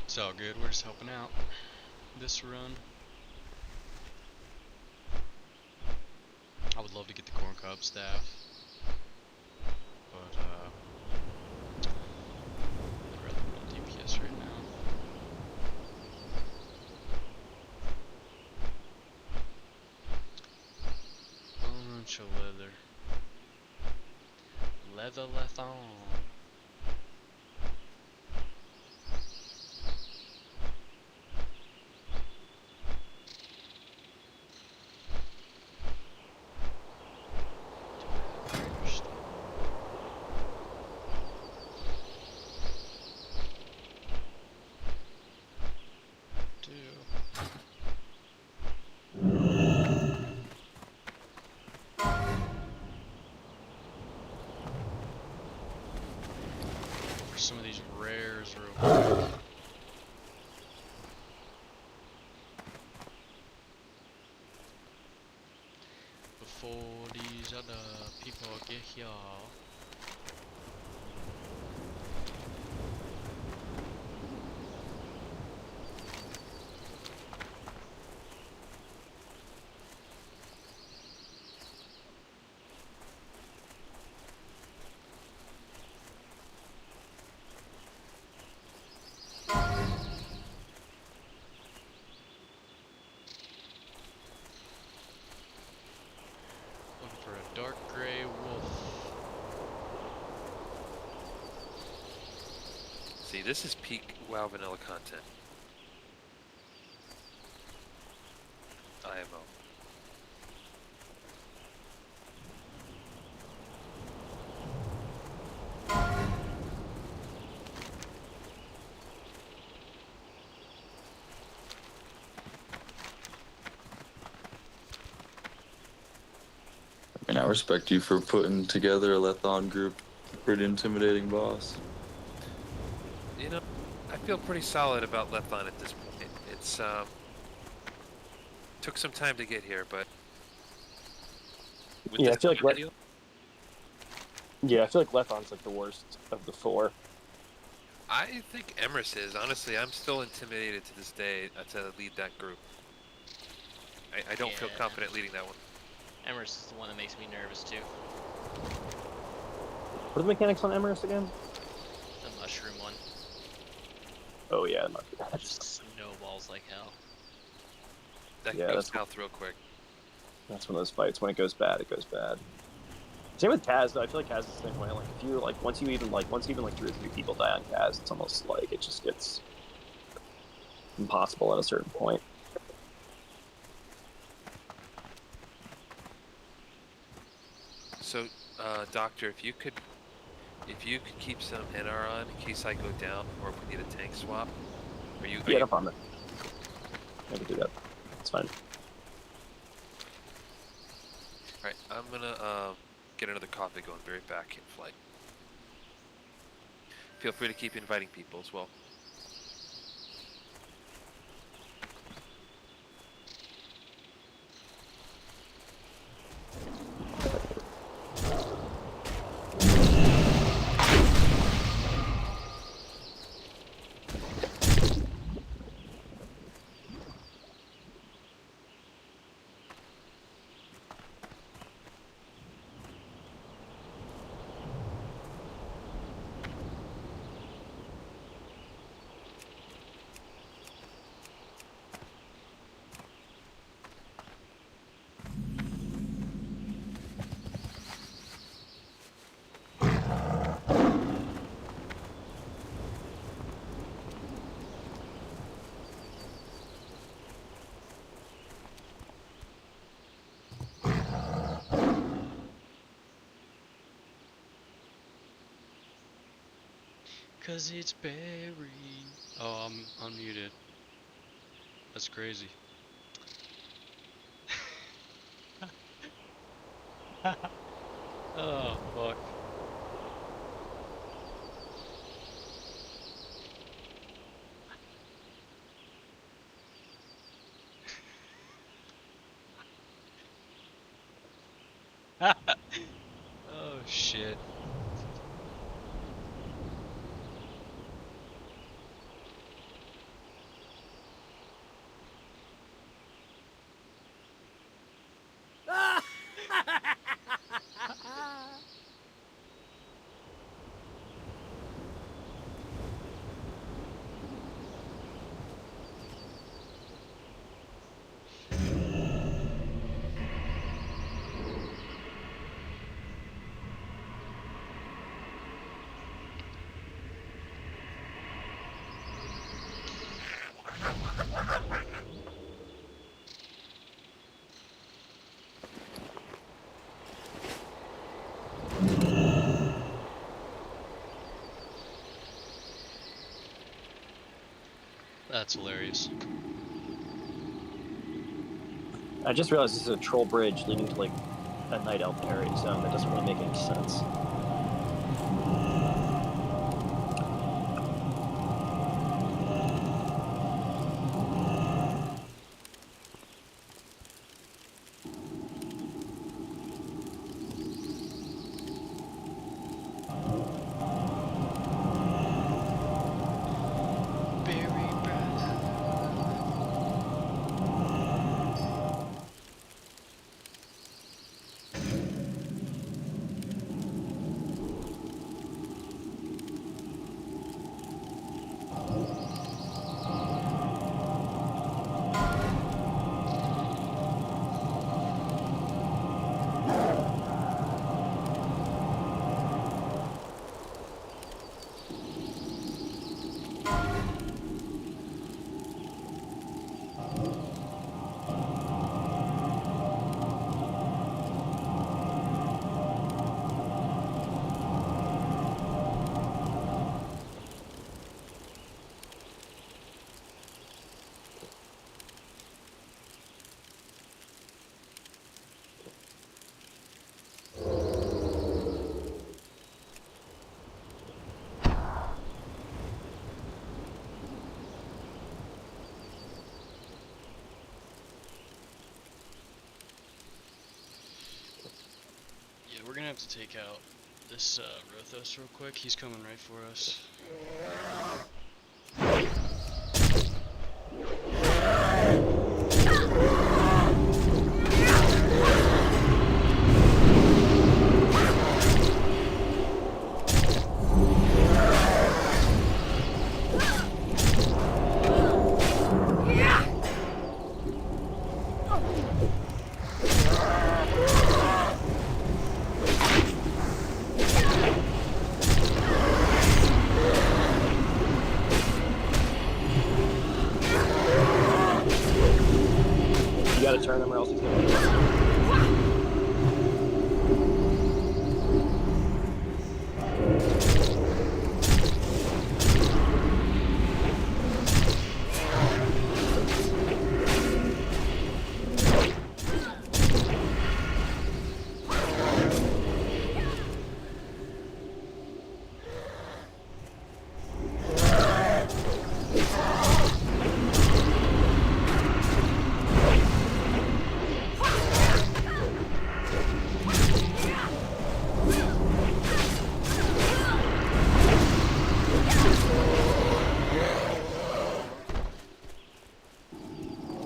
It's all good, we're just helping out this run. I would love to get the corn cob staff, but I'd rather run DPS right now. Bunch of leather. Lethon. Some of these rares real quick. Before these other people get here. See, this is peak WoW vanilla content. IMO. I mean, I respect you for putting together a Lethon group. Pretty intimidating boss. You know, I feel pretty solid about Lethon at this point. It's took some time to get here, but with Yeah, this I feel like video, I feel like Lethon's like the worst of the four. I think Emrys is. Honestly, I'm still intimidated to this day to lead that group. I don't feel confident leading that one. Emrys is the one that makes me nervous too. What are the mechanics on Emrys again? The mushroom one. Oh yeah, Just snowballs like hell. That Yeah, goes that's- south real quick. That's one of those fights. When it goes bad, it goes bad. Same with Kaz though. I feel like Kaz is the same way. Like if you like once even 2 or 3 people die on Kaz, it's almost like it just gets impossible at a certain point. So, Doctor, if you could keep some NR on in case I go down, or if we need a tank swap, Yeah, no problem. I can do that. It's fine. Alright, I'm gonna get another coffee going. Be right back in flight. Feel free to keep inviting people as well. Cause it's Barry. Oh, I'm unmuted. That's crazy. Oh, fuck. Oh, shit. That's hilarious. I just realized this is a troll bridge leading to like a night elf area zone. That doesn't really make any sense. we're gonna have to take out this Rothos real quick. He's coming right for us. You gotta turn him or else he's gonna.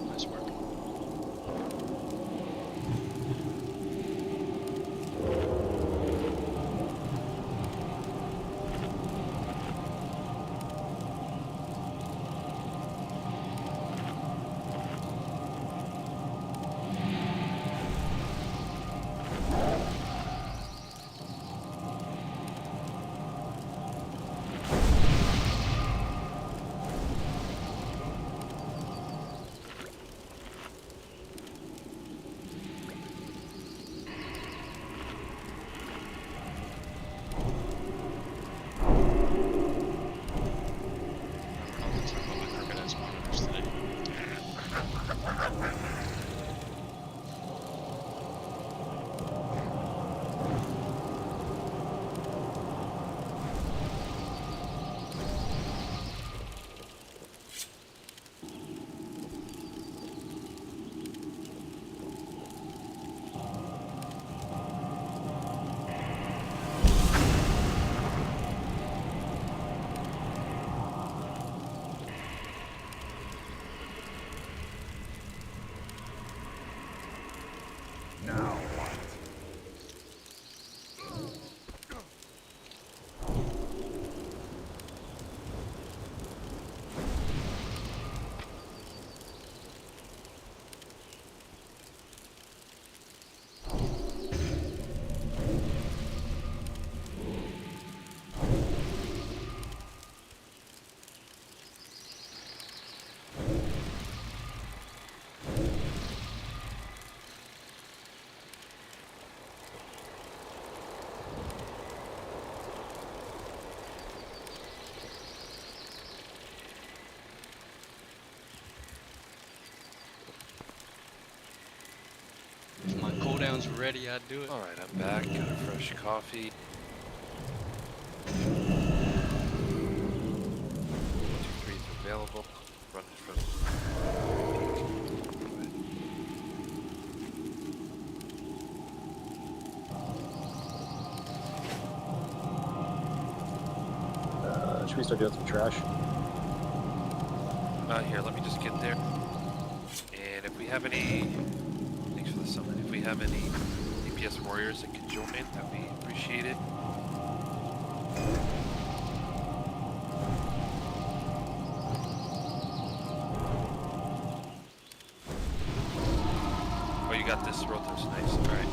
Nice work. I'll talk about my crooked ass monitors today. Now what? If my cooldowns were ready, I'd do it. All right, I'm back. Got a fresh coffee. 1, 2, 3 is available. Run it from. Should we start doing some trash? Here, let me just get there. And if we have any, thanks for the summon. If we have any DPS warriors that can join, that'd be appreciated. Oh, you got this, Rothos. Nice. All right.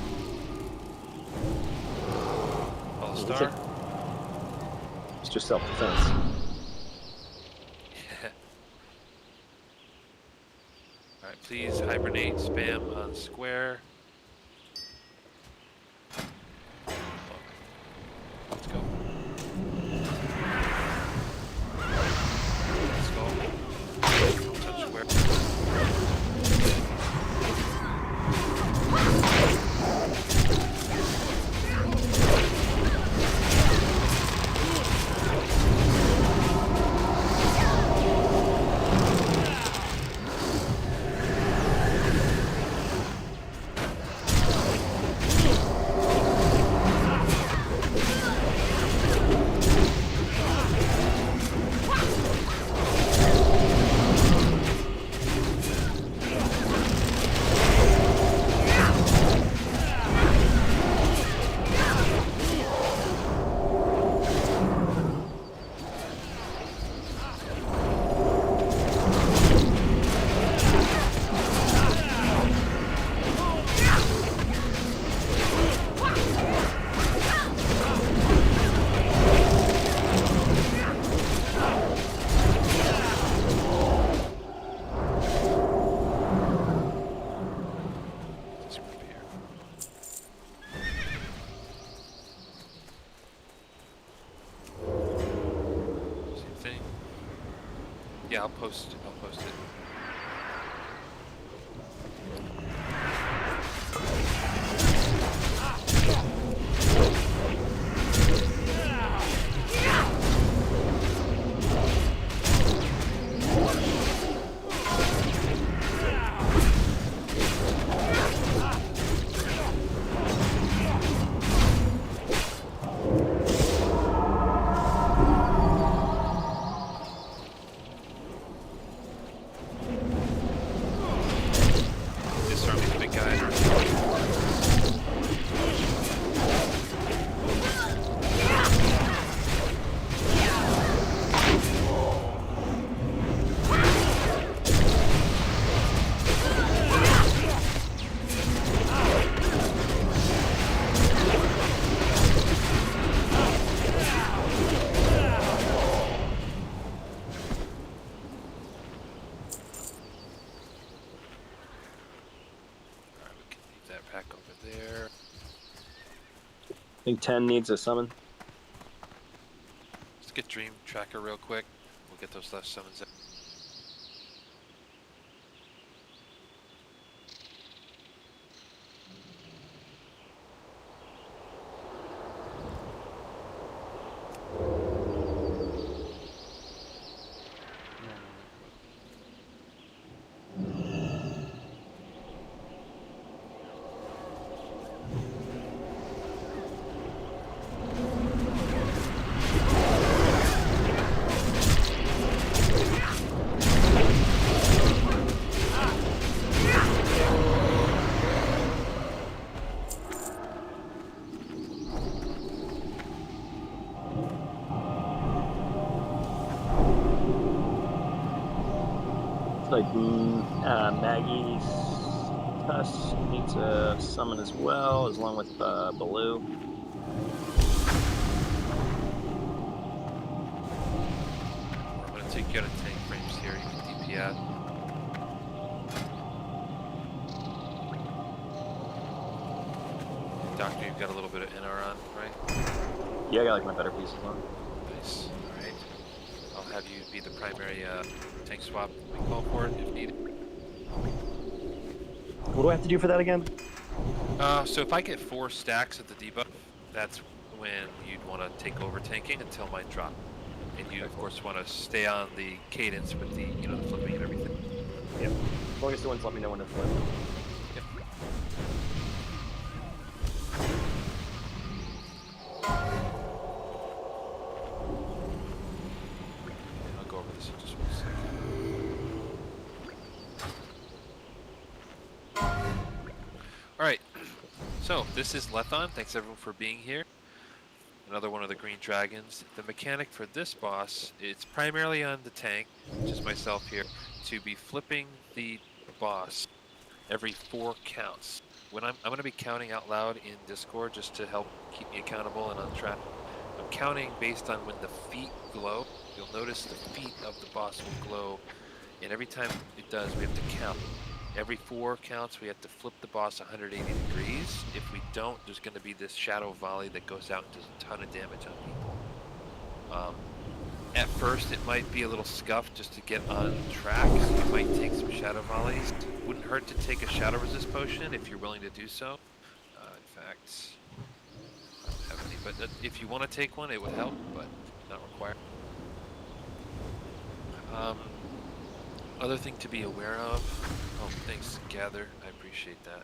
Follow star. It's just self-defense. Alright, please hibernate, spam on square. Fuck. Let's go. Let's go. Touch square. Yeah, I'll post it. Disarm these big guys. Alright, we can leave that pack over there. I think 10 needs a summon. Let's get Dream Tracker real quick. We'll get those last summons out. It's like Maggie's Tusk needs a summon as well, along with Baloo. I'm gonna take you out of tank frames here. You can DP out. Doctor, you've got a little bit of NR on, right? Yeah, I got like my better pieces on. Nice. Alright. I'll have you be the primary tank swap we call for it if needed. What do I have to do for that again? So if I get 4 stacks of the debuff, that's when you'd want to take over tanking until mine drop. And you, of course, want to stay on the cadence with the, you know, the flipping and everything. Yep. As long as the ones let me know when to flip. Yep. I'll go over this in just 1 second. Alright, so this is Lethon. Thanks everyone for being here. Another one of the green dragons. The mechanic for this boss, it's primarily on the tank, which is myself here, to be flipping the boss every 4 counts. When I'm going to be counting out loud in Discord just to help keep me accountable and on track. I'm counting based on when the feet glow. You'll notice the feet of the boss will glow, and every time it does, we have to count. Every 4 counts, we have to flip the boss 180 degrees. If we don't, there's going to be this shadow volley that goes out and does a ton of damage on people. At first, it might be a little scuffed just to get on track, so you might take some shadow volleys. Wouldn't hurt to take a shadow resist potion if you're willing to do so. In fact, I don't have any, but if you want to take one, it would help, but not required. Other thing to be aware of. Oh, thanks, Gather. I appreciate that.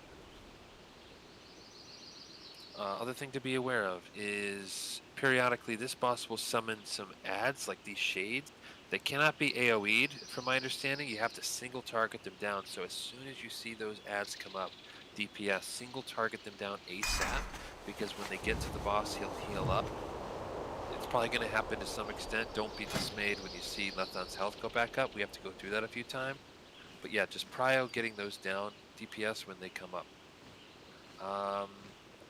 Other thing to be aware of is periodically this boss will summon some adds like these shades. They cannot be AoE'd, from my understanding. You have to single target them down. So as soon as you see those adds come up, DPS, single target them down ASAP, because when they get to the boss, he'll heal up. It's probably going to happen to some extent. Don't be dismayed when you see Lethon's health go back up. We have to go through that a few times. But yeah, just prio getting those down, DPS when they come up.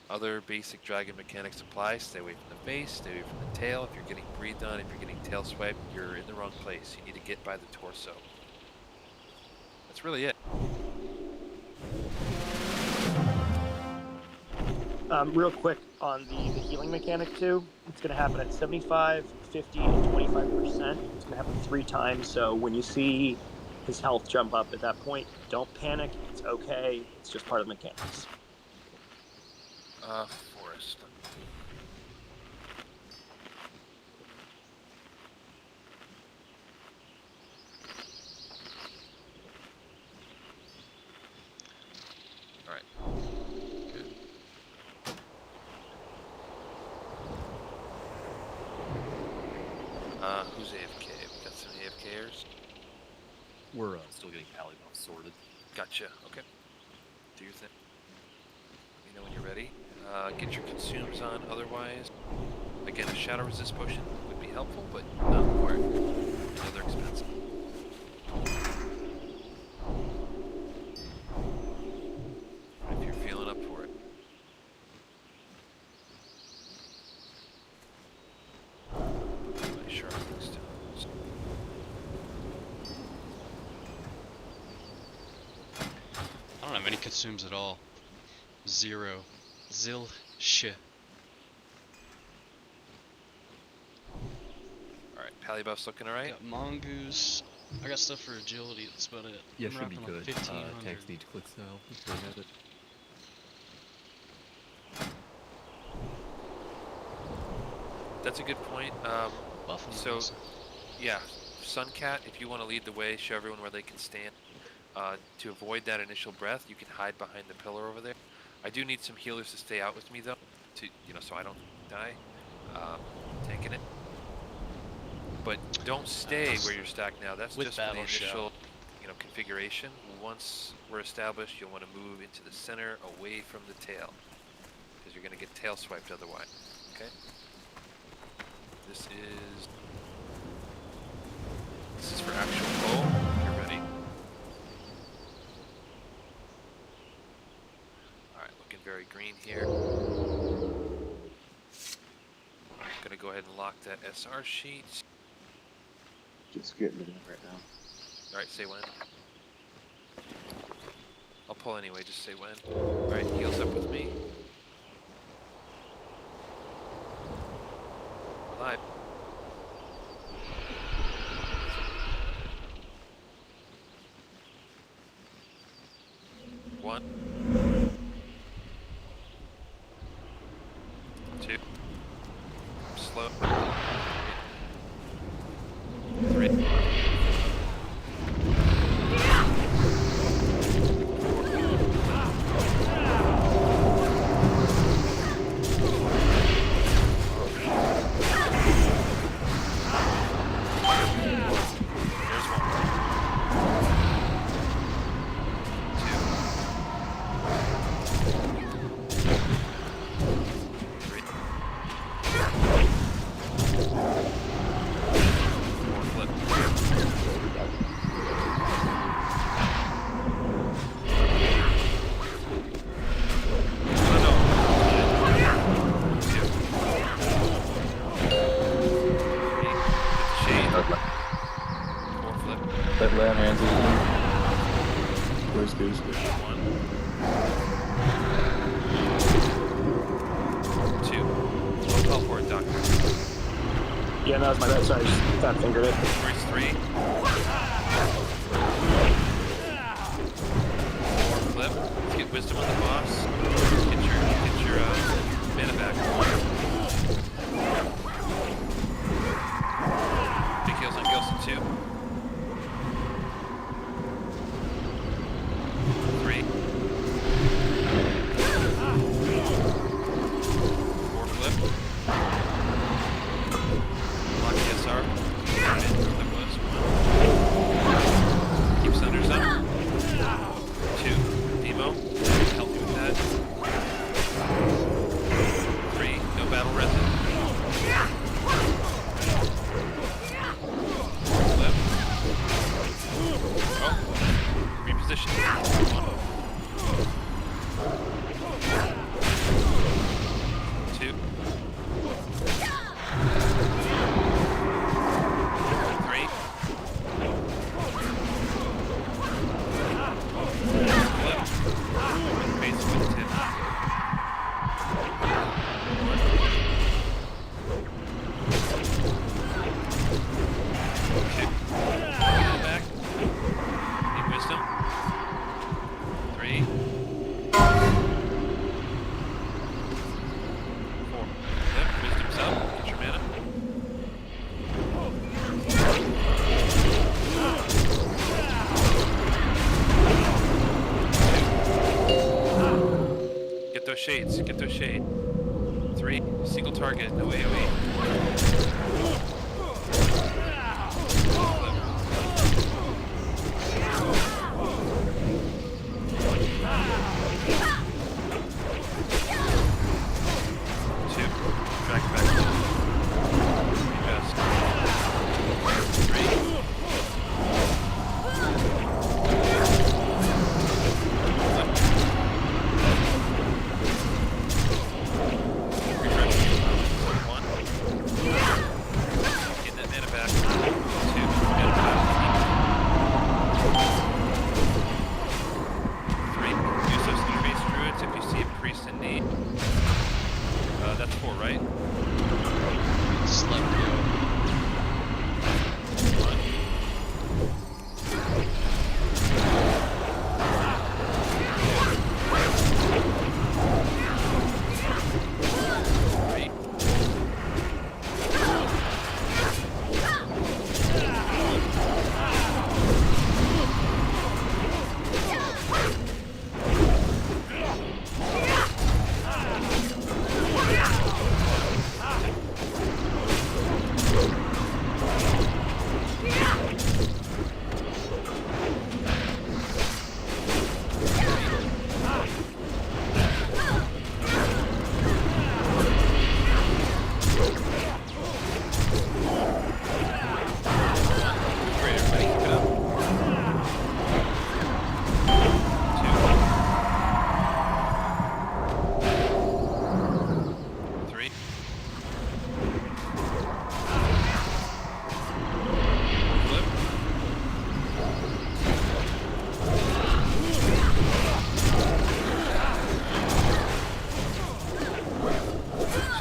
Other basic dragon mechanics apply. Stay away from the face, stay away from the tail. If you're getting breathed on, if you're getting tail swiped, you're in the wrong place. You need to get by the torso. That's really it. Real quick on the healing mechanic too, it's going to happen at 75, 50, and 25%. It's going to happen 3 times. So when you see his health jump up at that point, don't panic. It's okay. It's just part of the mechanics. Forest. All right. Good. Who's AFK? We got some AFKers. We're still getting alley buff sorted. Gotcha. Okay. Do your thing. Let me know when you're ready. Get your consumes on. Otherwise, again, a shadow resist potion would be helpful, but not required. I know they're expensive. If you're feeling up for it. My sharpening stones. I don't have any consumes at all. 0. Zil shit. Alright, pally buff's looking alright. Got mongoose. I got stuff for agility. That's about it. Yeah, I'm should be rocking like good. 1500. Tanks need to click style. If they have it. That's a good point. Buffing So, also. yeah, Suncat, if you want to lead the way, show everyone where they can stand. To avoid that initial breath, you can hide behind the pillar over there. I do need some healers to stay out with me though, so I don't die, tanking it. But don't stay where you're stacked now. That's With just for the battle initial, configuration. Once we're established, you'll want to move into the center, away from the tail, because you're going to get tail swiped otherwise. Okay. This is for actual bow. You're ready. Alright, looking very green here. I'm gonna go ahead and lock that SR sheet. Just getting it in right now. Alright, say when. I'll pull anyway, just say when. Alright, heals up with me. Alive. One. 2. Slow. 3. 4. That land hands is Where's Goose? 1. 2. We'll teleport, Doctor. Yeah, that was my bad. Sorry, I just fat fingered it. Where's 3? 4 flip. Let's get wisdom on the boss. Get your mana back. Big heals on Gilson 2. 3. 4 flip. Lock the SR. That was 1. Keep Sunders up. 2. Demo. Help you with that. 3. No battle. shades. Get those shade. 3, single target, no AoE. That's 4, right? Slept go.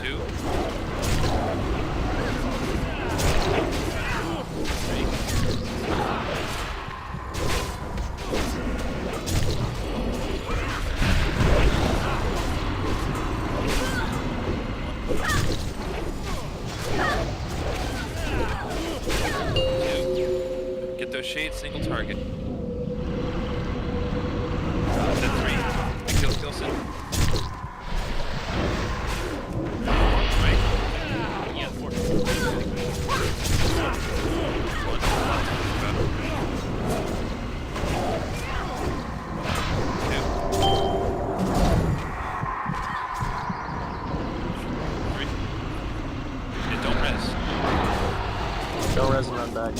2. Get those shades, single target. Then 3. Kill Kilson. Right? Yeah, 4. 1. Go res and run back.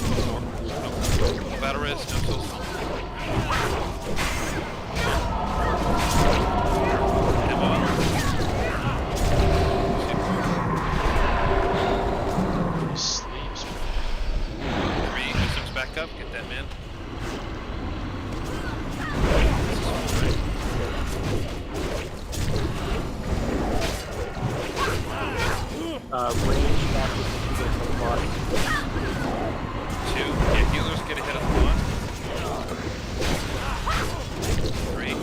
Battle res, no soul stone. Sleeps. 3, wisdom's back up, get that man. Range back to the boss. 2. Yeah, healers get ahead of the boss. 3.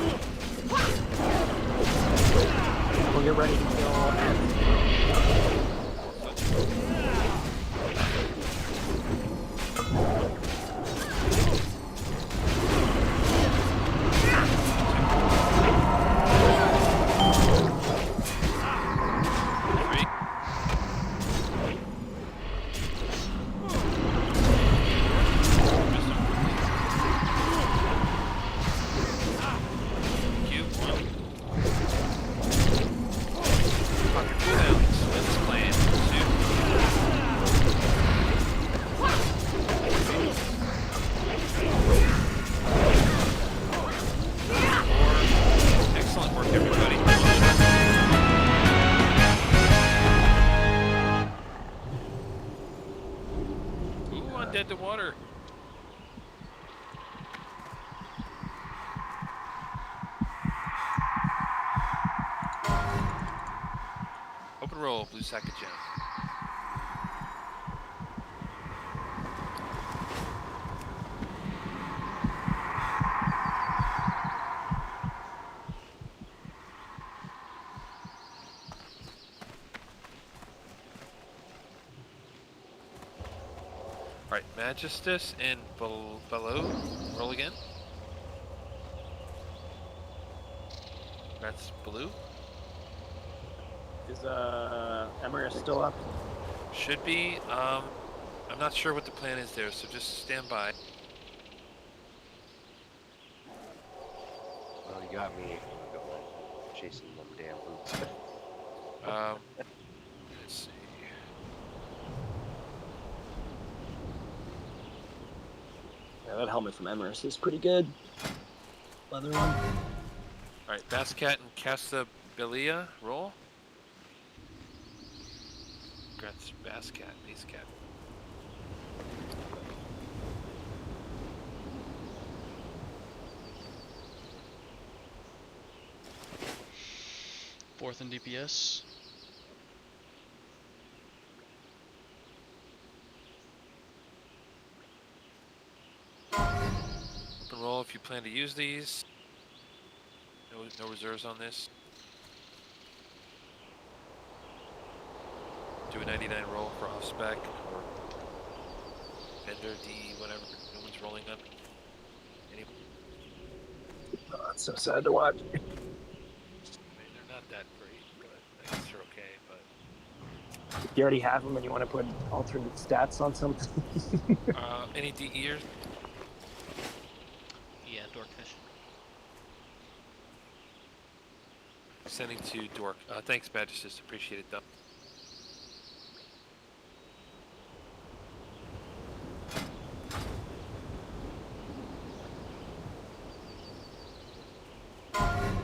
We'll get ready to kill. Excellent work, everybody. Ooh, undead to water. Open roll, blue sack of gem. Alright, Magistus and below. Roll again. That's blue. Is Emerus still up? Should be. I'm not sure what the plan is there, so just stand by. Well, you got me. I'm gonna go chasing them damn boots. Let's see. Yeah, that helmet from Emerus is pretty good. Leather one. All right, Bascat and Casabilia, roll. Congrats, Bascat, Basecat. Fourth in DPS. Open roll if you plan to use these. No reserves on this. Do a 99 roll for off spec or vendor D, whatever. No one's rolling on. Oh, that's so sad to watch. I mean, they're not that great, but I guess they're okay. But If you already have them and you want to put alternate stats on something. any DEers? Yeah, Dorkfish. Sending to Dork. Thanks, Magistus. Appreciate it, though.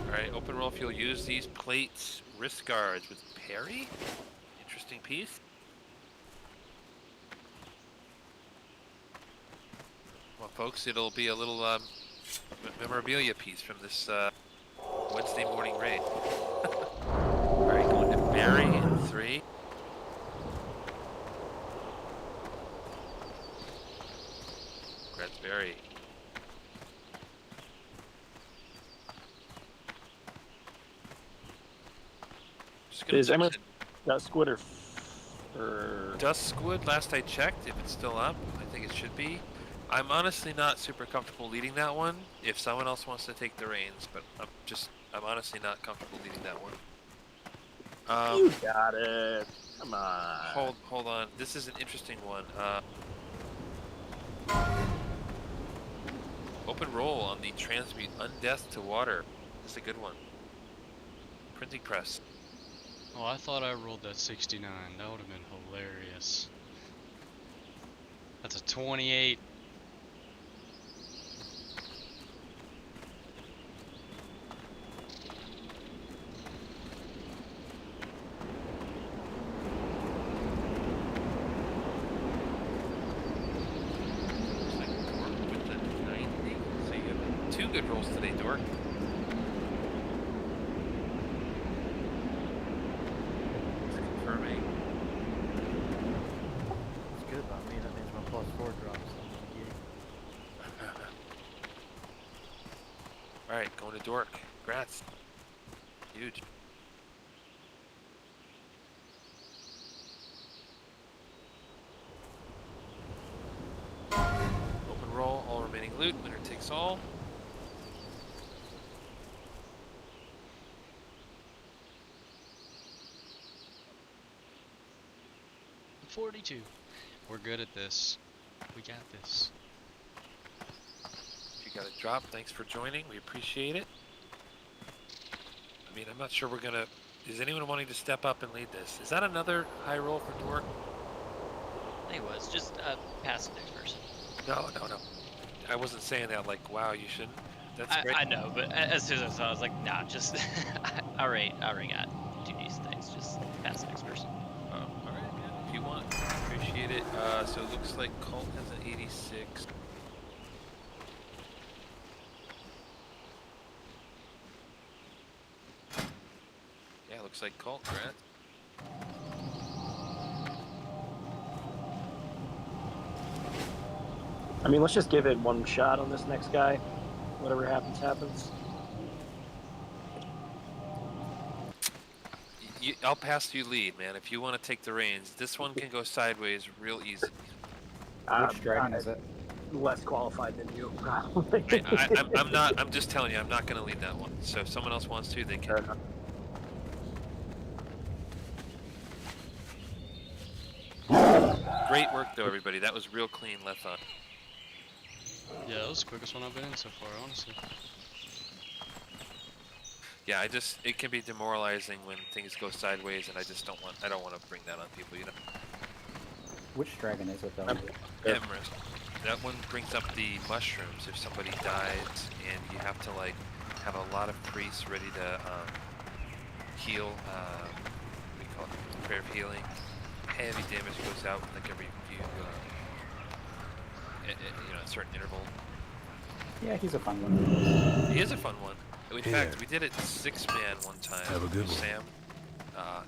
Alright, open roll if you'll use these plates, wrist guards with parry. Interesting piece. Well, folks, it'll be a little memorabilia piece from this Wednesday morning raid. Alright, going to Barry in 3. Congrats, Barry. Is Emerus Duskwood or Duskwood, last I checked, if it's still up, I think it should be. I'm honestly not super comfortable leading that one if someone else wants to take the reins, but I'm honestly not comfortable leading that one. You got it. Come on. Hold on. This is an interesting one. Open roll on the transmute undeath to water. This is a good one. Printing press. Oh, I thought I rolled that 69. That would have been hilarious. That's a 28. Looks like Dork with the 90. So you have 2 good rolls today, Dork. Confirming. It's good by me. That means my +4 drops. Alright, going to Dork. Congrats. Huge. Open roll, all remaining loot, winner takes all. $42. We're good at this. We got this. If you got a drop, thanks for joining. We appreciate it. I mean, I'm not sure we're gonna... Is anyone wanting to step up and lead this? Is that another high roll for Dork? I think it was just passive next person. No. I wasn't saying that like, wow, you shouldn't. That's great. I know, but as soon as I saw it, I was like, nah, just... I already got 2 decent things. Just passive next person. Alright, yeah, if you want. Appreciate it. So it looks like Colt has an 86. Yeah, looks like Colt, Grant. I mean, let's just give it one shot on this next guy. Whatever happens, happens. I'll pass you lead, man. If you want to take the reins, this one can go sideways real easy. Which dragon is it? Less qualified than you, probably. I'm not. I'm just telling you, I'm not going to lead that one. So if someone else wants to, they can. Great work though, everybody. That was real clean, Lethon. Yeah, that was the quickest one I've been in so far, honestly. Yeah, it can be demoralizing when things go sideways, and I don't want to bring that on people, you know. Which dragon is it though? Emrys. That one brings up the mushrooms if somebody dies, and you have to like have a lot of priests ready to heal. We call it prayer of healing. Heavy damage goes out like every few, a certain interval. Yeah, he's a fun one. He is a fun one. In fact, we did it 6-man one time. Have a good with one. Sam.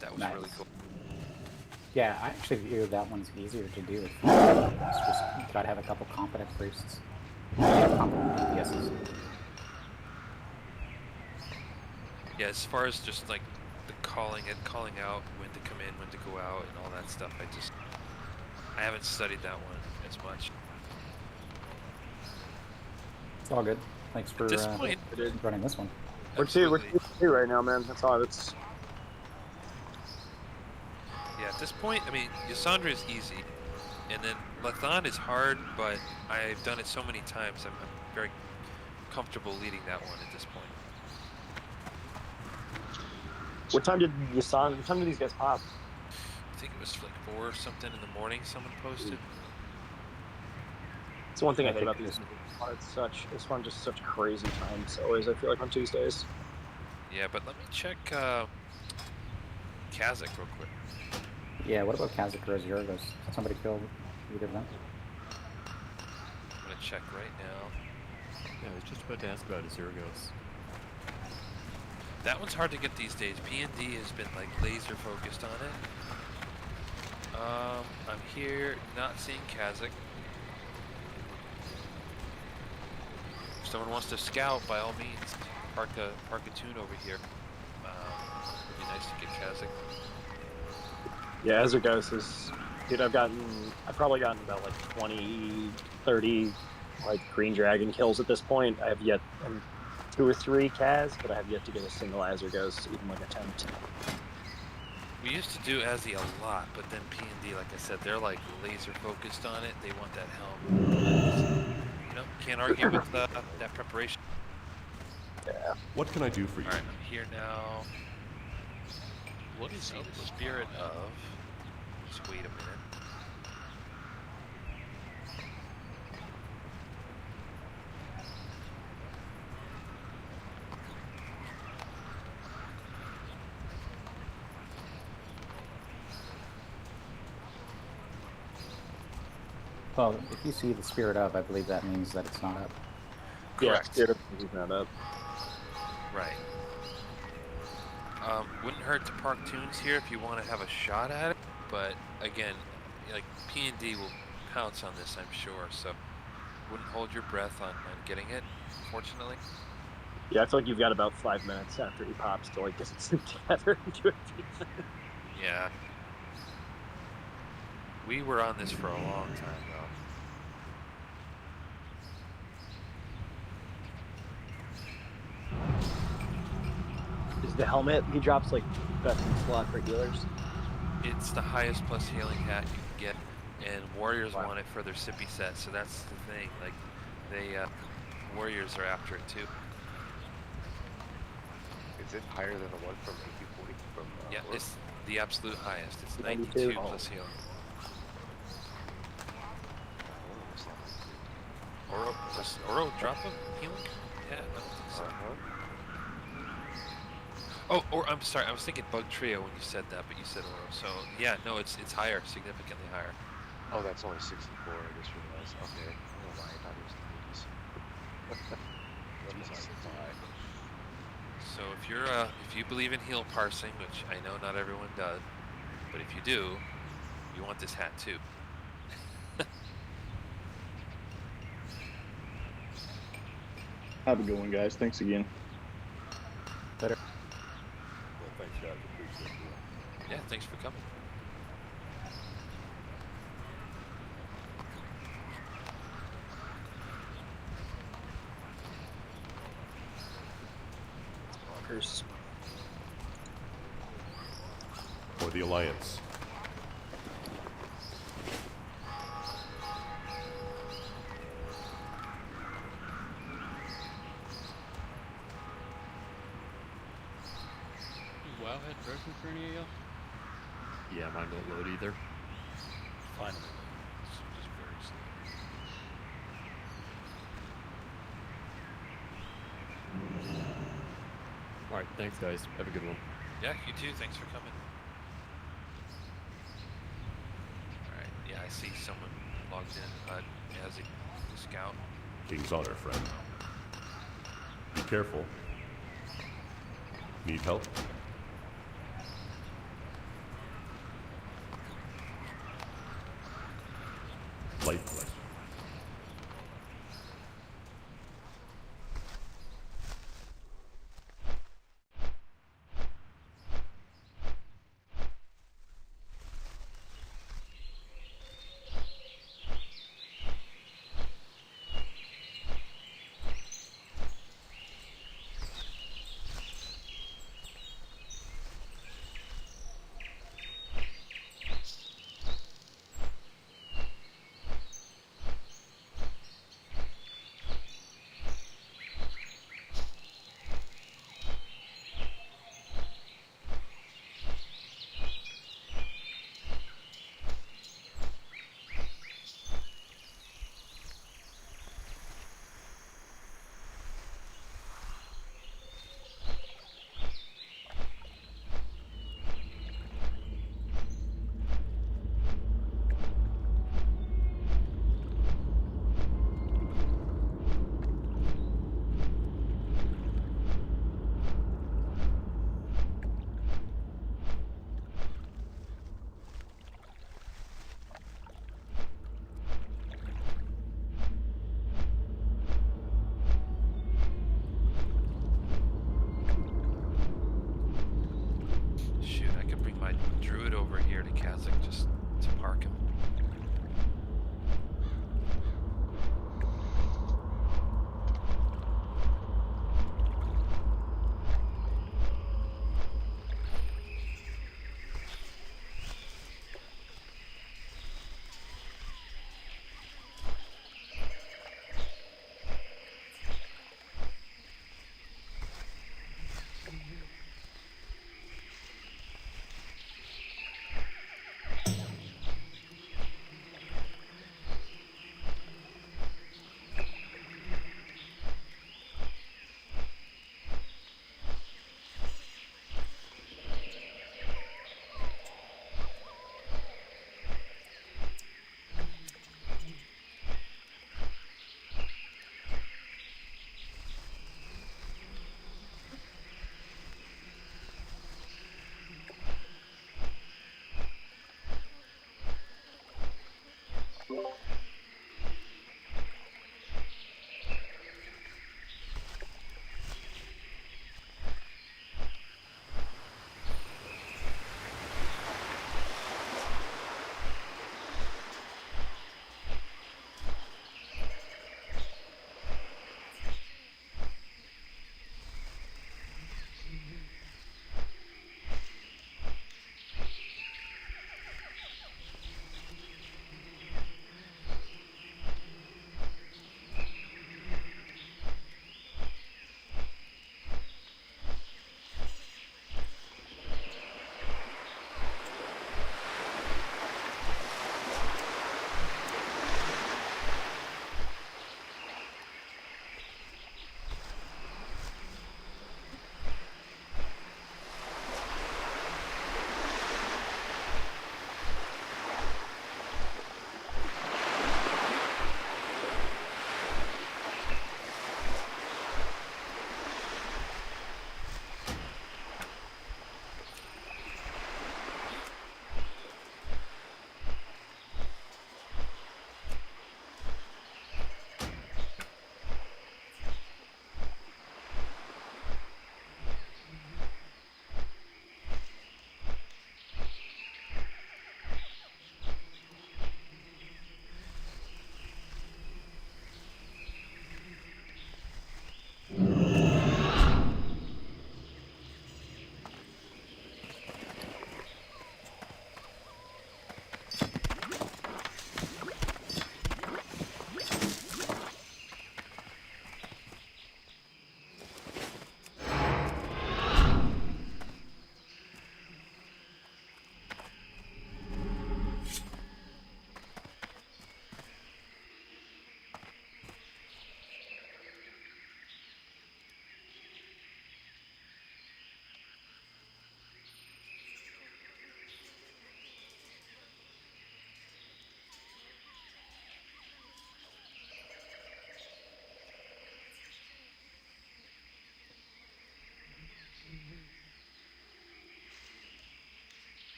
That was Nice. really cool. Yeah, I actually view that one's easier to do. It's just you gotta have a couple competent priests. Competent DPSs. Yeah, as far as just like the calling out, when to come in, when to go out, and all that stuff, I haven't studied that one as much. It's all good. Thanks for At this point, running this one. We're two right now, man. That's all. That's. Yeah, at this point, I mean, Yasandra is easy, and then Lethon is hard, but I've done it so many times, I'm very comfortable leading that one at this point. What time did these guys pop? I think it was like 4 or something in the morning. Someone posted. It's one thing I hate about these. It's fun, just such crazy times. Always, I feel like on Tuesdays. Yeah, but let me check Kazakh real quick. Yeah, what about Kazakh or Azuragos? Somebody killed either of them? I'm gonna check right now. Yeah, I was just about to ask about Azuragos. That one's hard to get these days. P&D has been like laser focused on it. I'm here, not seeing Kazakh. If someone wants to scout, by all means, park a tune over here. It'd be nice to get Kazakh. Yeah, as it goes, dude, I've probably gotten about like 20, 30 like green dragon kills at this point. I have yet 2 or 3 Kaz, but I have yet to get a single Azurgos even like attempt. We used to do Azzy a lot, but then P&D, like I said, they're like laser focused on it. They want that helm. You know, can't argue with that preparation. Yeah. What can I do for you? Alright, I'm here now. What is the spirit of? Just wait a minute. Well, if you see the spirit of, I believe that means that it's not up. Correct. Yeah, spirit of is not up. Right. Wouldn't hurt to park tunes here if you want to have a shot at it, but again, like P&D will pounce on this, I'm sure, so wouldn't hold your breath on getting it, unfortunately. Yeah, I feel like you've got about 5 minutes after he pops to like get it together and do everything. Yeah. We were on this for a long time, though. Is the helmet he drops like best in slot for healers? It's the highest plus healing hat you can get, and warriors want it for their sippy set, so that's the thing. Like, warriors are after it too. Is it higher than the one from AP40 from? Yeah, Orc? it's the absolute highest. It's 92. 92 plus healing. Does Oro drop a healing? Yeah, I don't think so. Oh, or I'm sorry, I was thinking Bug Trio when you said that, but you said Oro. So yeah, no, it's higher, significantly higher. Oh, that's only 64. I just realized. Okay, I don't know why I thought it was 80s. Jesus. So if you believe in heal parsing, which I know not everyone does, but if you do, you want this hat too. Have a good one, guys. Thanks again. Better. Well, thanks, guys. Appreciate it. Yeah, thanks for coming. Walkers. For the Alliance. wowhead broken for any of y'all? Yeah, mine won't load either. Finally. It's just very slow. Alright, thanks guys. Have a good one. Yeah, you too. Thanks for coming. Alright, yeah, I see someone logged in. As the scout. King's honor, friend. Be careful. Need help? Light collection.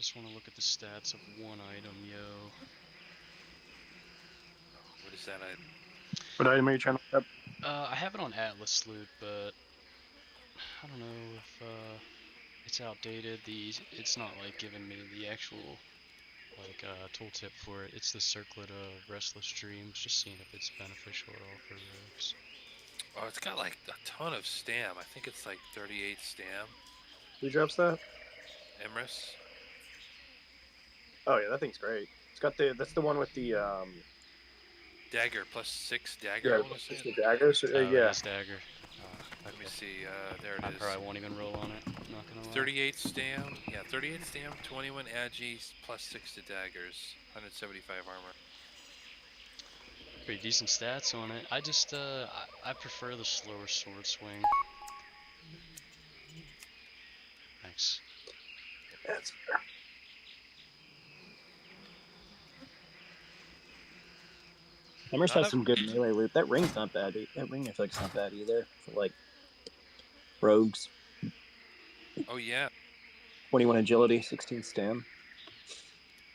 just want to look at the stats of one item, yo. What is that? What item are you trying to look up? I have it on Atlas Loot, but I don't know if it's outdated. It's not like giving me the actual like tooltip for it. It's the Circlet of Restless Dreams, just seeing if it's beneficial at all for rogues. Oh, it's got like a ton of stam. I think it's like 38 stam. Who drops that? Emrys. Oh yeah, that thing's great. It's got that's the one with the Dagger, +6 dagger, yeah, I want to say. the daggers. Oh, yeah. it is dagger. Let me see, there it I is. probably won't even roll on it, not gonna lie. 38 stam, yeah, 38 stam, 21 agi, +6 to daggers, 175 armor. Pretty decent stats on it. I just, I prefer the slower sword swing. Thanks. That's fair. Emrys has some good melee loot. That ring's not bad. That ring I feel like it's not bad either for like rogues. Oh yeah. 21 agility, 16 stam.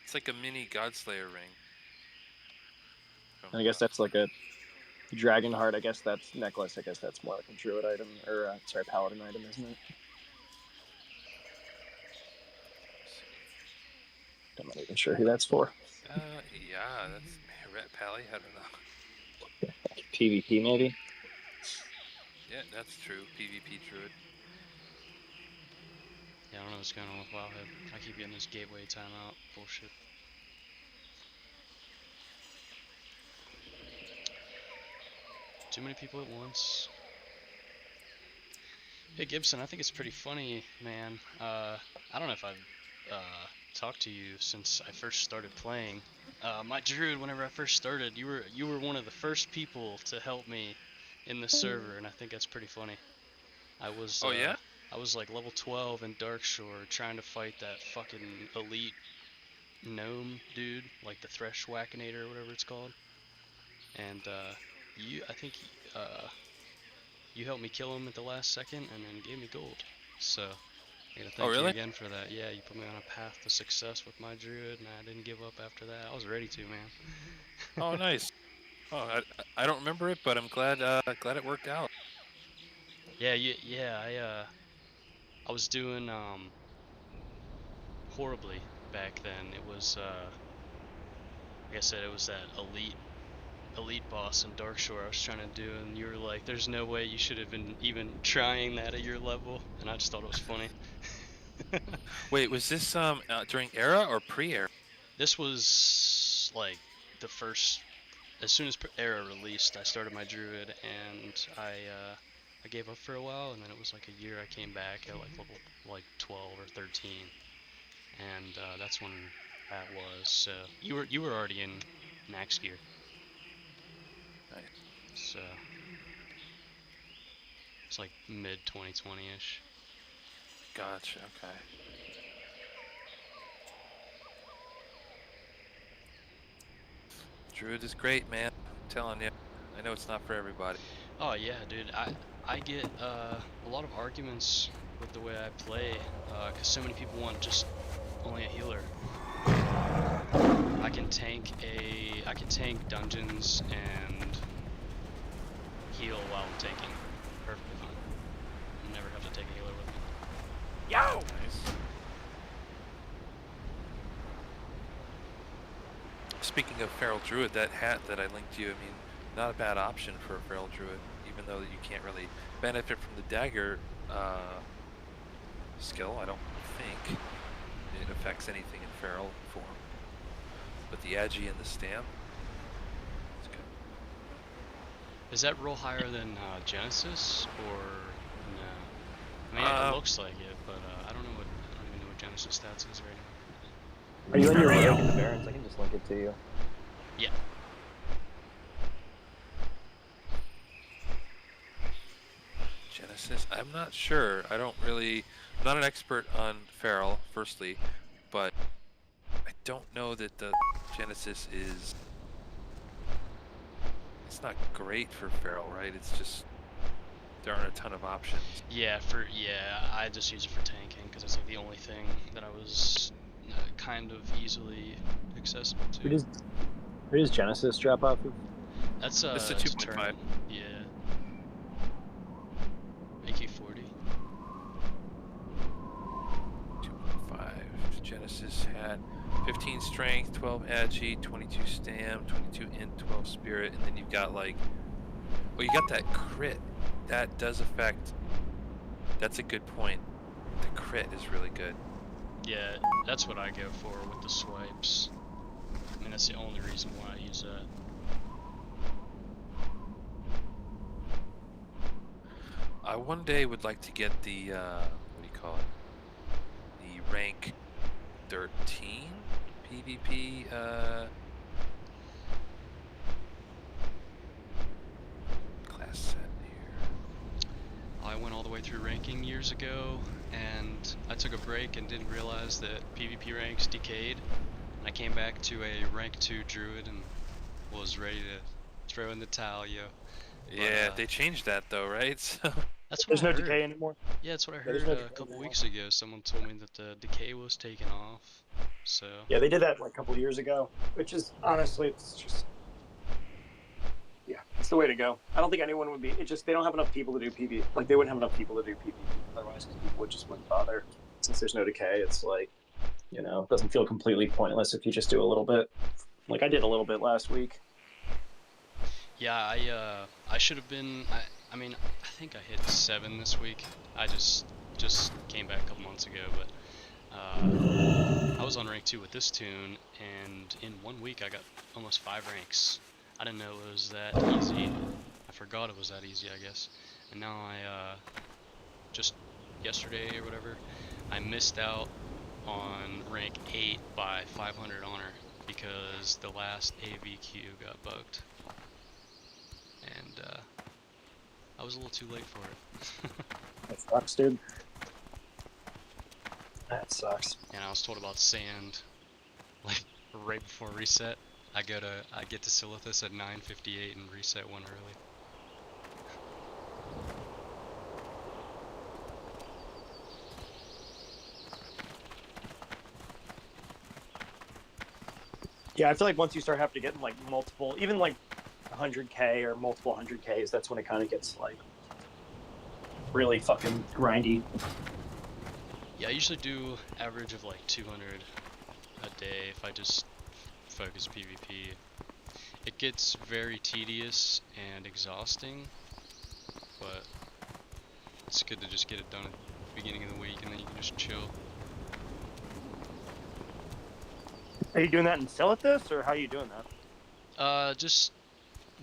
It's like a mini Godslayer ring. And I guess that's like a dragon heart. I guess that's necklace. I guess that's more like a druid item, or sorry, paladin item, isn't it? I'm not even sure who that's for. Yeah, that's Rat Pally, I don't know. PvP maybe? Yeah, that's true, PvP druid. Yeah, I don't know what's going on with Wildhead. I keep getting this gateway timeout bullshit. Too many people at once. Hey Gibson, I think it's pretty funny, man. I don't know if I've talked to you since I first started playing. My druid, whenever I first started, you were one of the first people to help me in the server, and I think that's pretty funny. I was oh yeah? I was like level 12 in Darkshore trying to fight that fucking elite gnome dude, like the Thresh Wackinator or whatever it's called. And I think you helped me kill him at the last second and then gave me gold. So I gotta thank you again for that. Yeah, you put me on a path to success with my druid, and I didn't give up after that. I was ready to, man. Oh nice. Oh, I don't remember it, but I'm glad glad it worked out. Yeah, I was doing horribly back then. It was like I said, it was that elite boss in Darkshore I was trying to do, and you were like, there's no way you should have been even trying that at your level, and I just thought it was funny. Wait, was this during era or pre-era? This was like the first, as soon as era released, I started my druid, and I gave up for a while, and then it was like a year I came back at like level like 12 or 13, and that's when that was. So you were already in max gear. Nice. So it's like mid 2020-ish. Gotcha. Okay. Druid is great, man. I'm telling you. I know it's not for everybody. Oh yeah, dude. I get a lot of arguments with the way I play, because so many people want just only a healer. I can tank dungeons and heal while I'm tanking. Perfectly fine. Never have to take a healer with me. Yo! Nice. Speaking of Feral Druid, that hat that I linked to you, I mean, not a bad option for a Feral Druid, even though you can't really benefit from the dagger skill. I don't think it affects anything in Feral form. But the agi and the stam, it's good. Is that roll higher than Genesis, or no? I mean, it looks like it, but I don't even know what Genesis stats is right now. Are you in your rogue in the Barrens? I can just link it to you. Yeah. Genesis, I'm not sure. I'm not an expert on Feral, firstly, but I don't know that the Genesis it's not great for Feral, right? It's just, there aren't a ton of options. Yeah, I just use it for tanking, because it's like the only thing that I was kind of easily accessible to. Where does Genesis drop off of? That's This is a it's 2.5. turn. Yeah. AQ40. 2.5. Genesis had 15 strength, 12 agi, 22 stam, 22 int, 12 spirit, and then you've got like, well, you got that crit. That does affect. That's a good point. The crit is really good. Yeah, that's what I go for with the swipes. I mean, that's the only reason why I use that. I one day would like to get the what do you call it? The rank 13 PvP class set here. I went all the way through ranking years ago, and I took a break and didn't realize that PvP ranks decayed. And I came back to a rank 2 druid and was ready to throw in the towel, yo. Yeah, they changed that though, right? So That's what There's I no heard. decay anymore. Yeah, that's what I Yeah, there's heard no a decay couple anymore. weeks ago. Someone told me that the decay was taken off. So Yeah, they did that like a couple years ago, which is honestly, it's just, yeah, it's the way to go. I don't think anyone would be. It just they don't have enough people to do PvP. Like they wouldn't have enough people to do PvP otherwise, because people would just wouldn't bother. Since there's no decay, it's like, you know, it doesn't feel completely pointless if you just do a little bit. Like I did a little bit last week. yeah, I should have been. I mean, I think I hit 7 this week. I just came back a couple months ago, but I was on rank 2 with this tune, and in 1 week I got almost 5 ranks. I didn't know it was that easy. I forgot it was that easy, I guess. And now I just yesterday or whatever, I missed out on rank 8 by 500 honor because the last AVQ got bugged. And I was a little too late for it. That sucks, dude. That sucks. And I was told about sand, like right before reset. I get to Silithus at 9:58 and reset one early. Yeah, I feel like once you start having to get like multiple, even like 100k or multiple 100ks, that's when it kind of gets like really fucking grindy. Yeah, I usually do average of like 200 a day if I just focus PvP. It gets very tedious and exhausting, but it's good to just get it done at the beginning of the week and then you can just chill. Are you doing that in Silithus, or how are you doing that? Just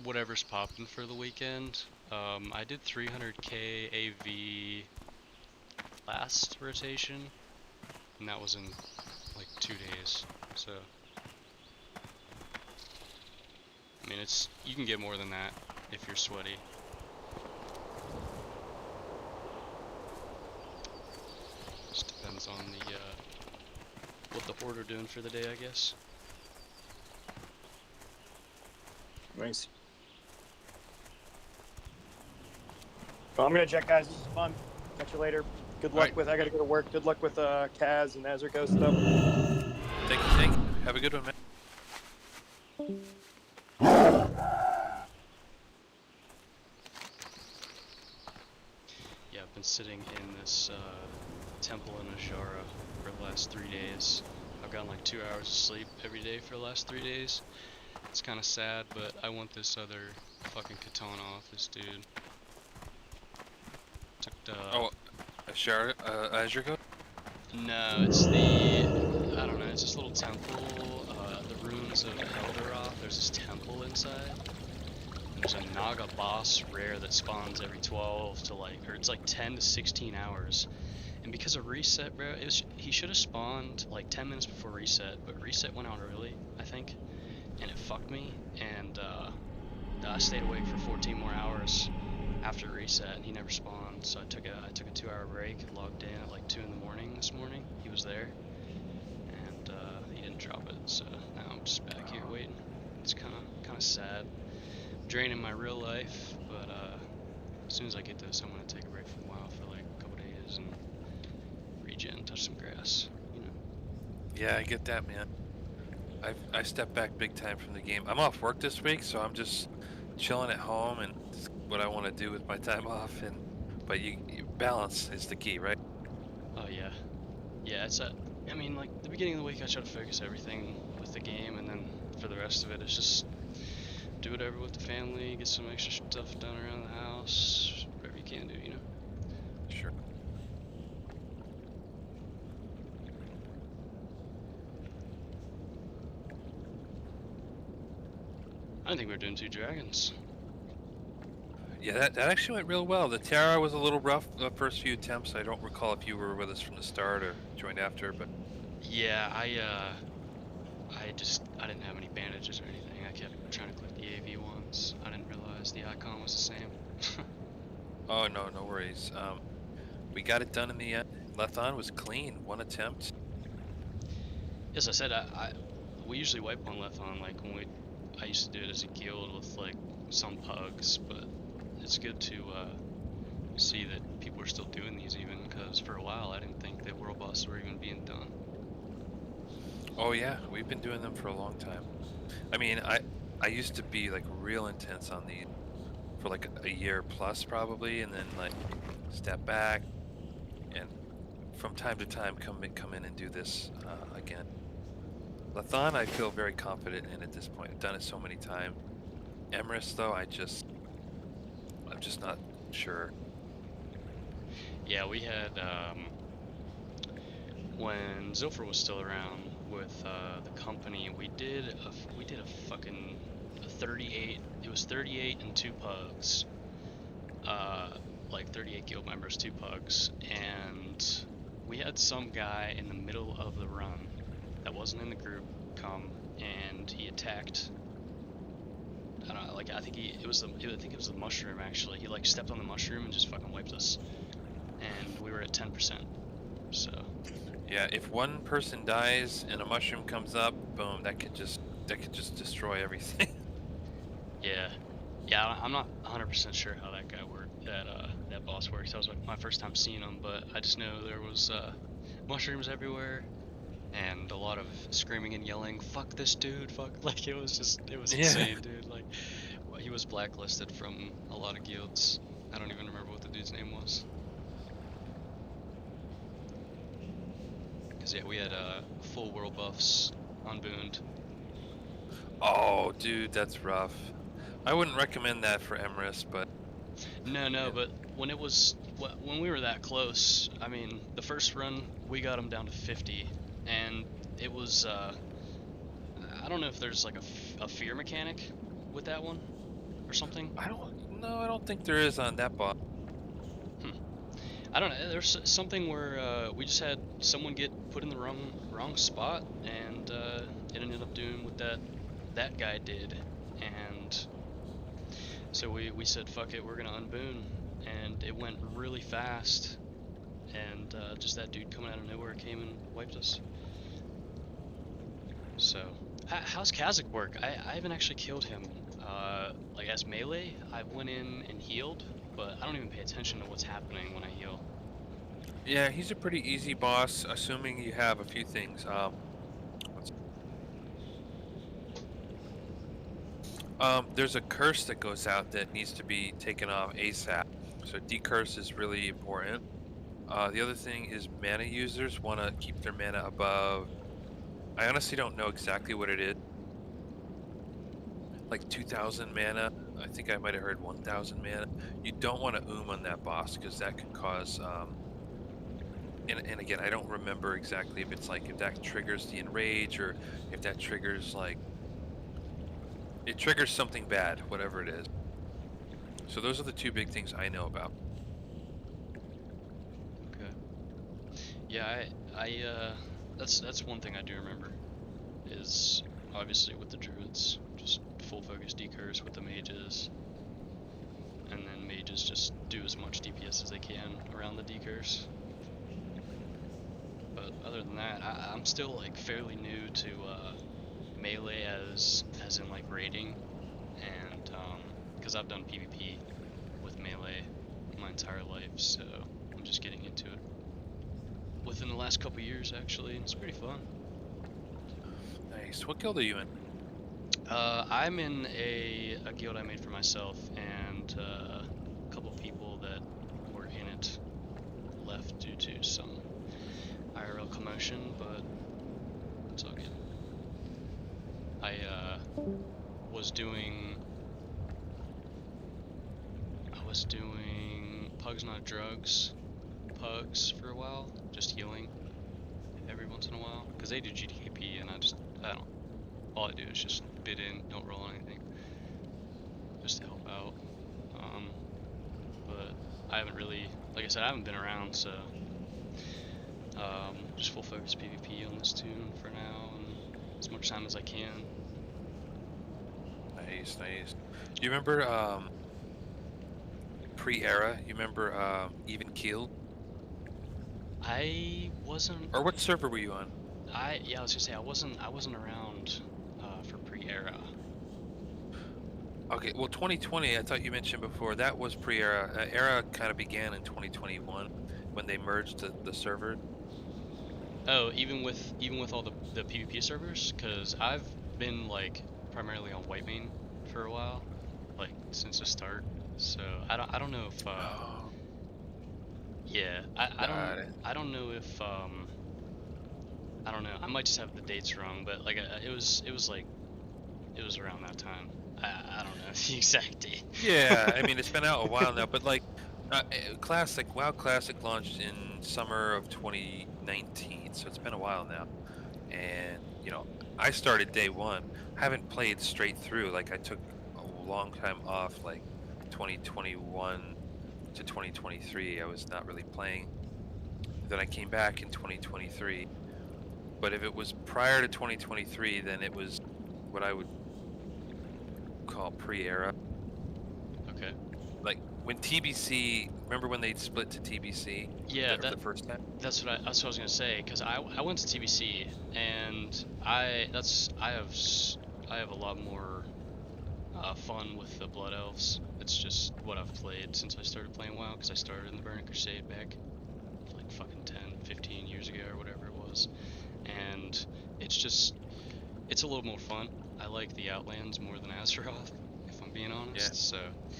whatever's popping for the weekend. I did 300k AV last rotation, and that was in like 2 days, so I mean you can get more than that if you're sweaty. Just depends on the what the horde are doing for the day, I guess. Nice. Well, I'm gonna check, guys. This is fun. Catch you later. Good luck with. I gotta go to work. Good luck with Kaz and Azurgo stuff. Thank you. Have a good one, man. Yeah, I've been sitting in this temple in Ajara for the last 3 days. I've gotten like 2 hours of sleep every day for the last 3 days. It's kind of sad, but I want this other fucking katana off this dude. Took Azurgo? No, it's the, I don't know, it's this little temple, the ruins of Elderoth. There's this temple inside. And there's a Naga boss rare that spawns every 12 to like, or it's like 10 to 16 hours. And because of reset, bro, he should have spawned like 10 minutes before reset, but reset went out early, I think. And it fucked me, and I stayed awake for 14 more hours after reset, and he never spawned. So I took a 2-hour break, logged in at like 2 in the morning this morning. He was there, and he didn't drop it. So now I'm just back here waiting. It's kind of sad, draining my real life. But as soon as I get this, I'm gonna take a break for a while for like a couple days and regen, touch some grass, you know. Yeah, I get that, man. I stepped back big time from the game. I'm off work this week, so I'm just chilling at home and it's what I want to do with my time off. But balance is the key, right? Oh yeah, yeah. I mean, like the beginning of the week, I try to focus everything with the game, and then for the rest of it, it's just do whatever with the family, get some extra stuff done around the house, whatever you can do, you know. Sure. I didn't think we were doing 2 dragons. Yeah, that actually went real well. The Taerar was a little rough the first few attempts. I don't recall if you were with us from the start or joined after, but Yeah, I didn't have any bandages or anything. I kept trying to click the AV once. I didn't realize the icon was the same. oh no worries. We got it done in the end. Lethon was clean, 1 attempt. Yes, I said we usually wipe on Lethon like when I used to do it as a guild with like some pugs, but it's good to see that people are still doing these even, because for a while I didn't think that world bosses were even being done. Oh yeah, we've been doing them for a long time. I mean, I used to be like real intense on these for like a year plus probably, and then like step back and from time to time come in and do this again. Lethon I feel very confident in at this point. I've done it so many times. Emrys though, I'm just not sure. Yeah, we had when Zilfer was still around with the company, we did a fucking 38. It was 38 and 2 pugs. Like 38 guild members, 2 pugs, and we had some guy in the middle of the run that wasn't in the group come, and he attacked. I don't know, like I think it was the mushroom actually. He like stepped on the mushroom and just fucking wiped us, and we were at 10%. So. Yeah, if one person dies and a mushroom comes up, boom, that could just destroy everything. Yeah, I'm not 100% sure how that guy worked, that boss works. That was like my first time seeing him, but I just know there was mushrooms everywhere and a lot of screaming and yelling, "Fuck this dude, fuck!" Like it was insane, dude. Like he was blacklisted from a lot of guilds. I don't even remember what the dude's name was. Cause yeah, we had full world buffs on Boond. Oh, dude, that's rough. I wouldn't recommend that for Emrys, but No, but when we were that close, I mean, the first run we got him down to 50, and it was I don't know if there's like a fear mechanic with that one or something. I don't think there is on that boss. I don't know. There's something where we just had someone get put in the wrong spot, and it ended up doing what that guy did, and so we said fuck it, we're gonna unboon, and it went really fast, and just that dude coming out of nowhere came and wiped us. So how's Kazakh work? I haven't actually killed him like as melee. I went in and healed, but I don't even pay attention to what's happening when I heal. Yeah, he's a pretty easy boss, assuming you have a few things. There's a curse that goes out that needs to be taken off ASAP. So decurse is really important. The other thing is mana users want to keep their mana above. I honestly don't know exactly what it is. Like 2,000 mana. I think I might have heard 1,000 mana. You don't want to on that boss because that could cause. And again, I don't remember exactly if it's like if that triggers the enrage or if that triggers like. It triggers something bad, whatever it is. So those are the 2 big things I know about. Okay. Yeah, that's one thing I do remember, is obviously with the druids, just full focus decurse with the mages, and then mages just do as much DPS as they can around the decurse. But other than that, I'm still like fairly new to melee as in like raiding, and because I've done PvP with melee my entire life, so I'm just getting into it within the last couple years actually, and it's pretty fun. Nice. What guild are you in? I'm in a guild I made for myself, and a couple people that were in it left due to some IRL commotion, but it's all good. I was doing Pugs Not Drugs, Pugs for a while, just healing every once in a while, because they do GDKP, and I don't, all I do is just bid in, don't roll anything, just to help out. But I haven't really, like I said, I haven't been around, so just full focus PvP on this tune for now, and as much time as I can. Nice, nice. Do you remember pre-era? You remember Even Keel? I wasn't. Or what server were you on? Yeah, I was gonna say I wasn't around for pre-era. Okay, well 2020, I thought you mentioned before, that was pre-era. Era kind of began in 2021 when they merged the server. Oh, even with all the PvP servers, because I've been like primarily on white main for a while, like since the start. So I don't know if yeah, I don't know if I don't know. I might just have the dates wrong, but like it was around that time. I don't know the exact date. Yeah, I mean it's been out a while now, but like Classic WoW Classic launched in summer of 2019, so it's been a while now. And you know, I started day one. I haven't played straight through. Like I took a long time off, like 2021 to 2023. I was not really playing. Then I came back in 2023. But if it was prior to 2023, then it was what I would call pre-era. Okay. Like when TBC, remember when they split to TBC? Yeah, the first time. That's what I was gonna say, because I went to TBC, and I have a lot more fun with the Blood Elves. It's just what I've played since I started playing WoW, because I started in the Burning Crusade back like fucking 10, 15 years ago or whatever it was, and it's a little more fun. I like the Outlands more than Azeroth, if I'm being honest. Yeah. So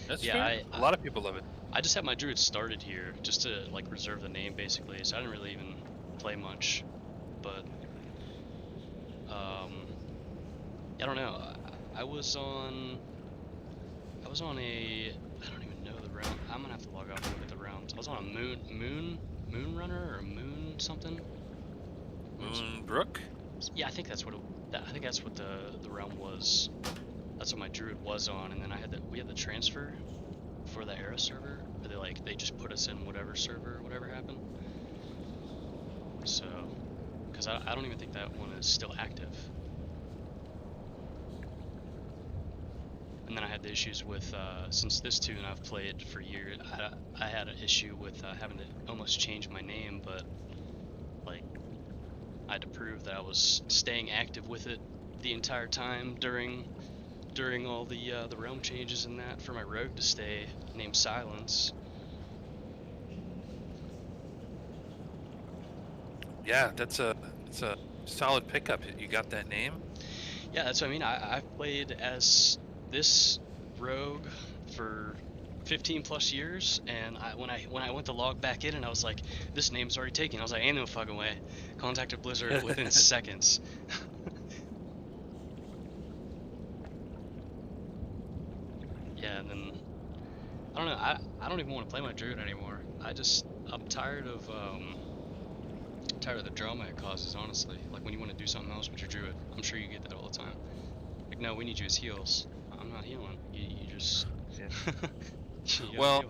That's yeah, fair. A lot of people love it. I just had my druid started here just to like reserve the name basically, so I didn't really even play much. But I don't know. I was on a, I don't even know the round. I'm gonna have to log off and look at the rounds. I was on a moon runner or moon something. Moonbrook? Yeah, I think that's what the realm was. That's what my druid was on, and then we had the transfer for the era server, where they just put us in whatever server, whatever happened. So, because I don't even think that one is still active. And then I had the issues with since this tune I've played for years. I had an issue with having to almost change my name, but like I had to prove that I was staying active with it the entire time during all the realm changes and that, for my rogue to stay named Silence. Yeah, it's a solid pickup. You got that name? Yeah, that's what I mean. I've played as this rogue for 15 plus years, and when I went to log back in, and I was like, this name's already taken. I was like, ain't no fucking way. Contacted Blizzard within seconds. Yeah, and then I don't know. I don't even want to play my druid anymore. I'm tired of the drama it causes. Honestly, like when you want to do something else with your druid, I'm sure you get that all the time. Like, no, we need you as heals. I'm not healing. You just. Yeah. you well,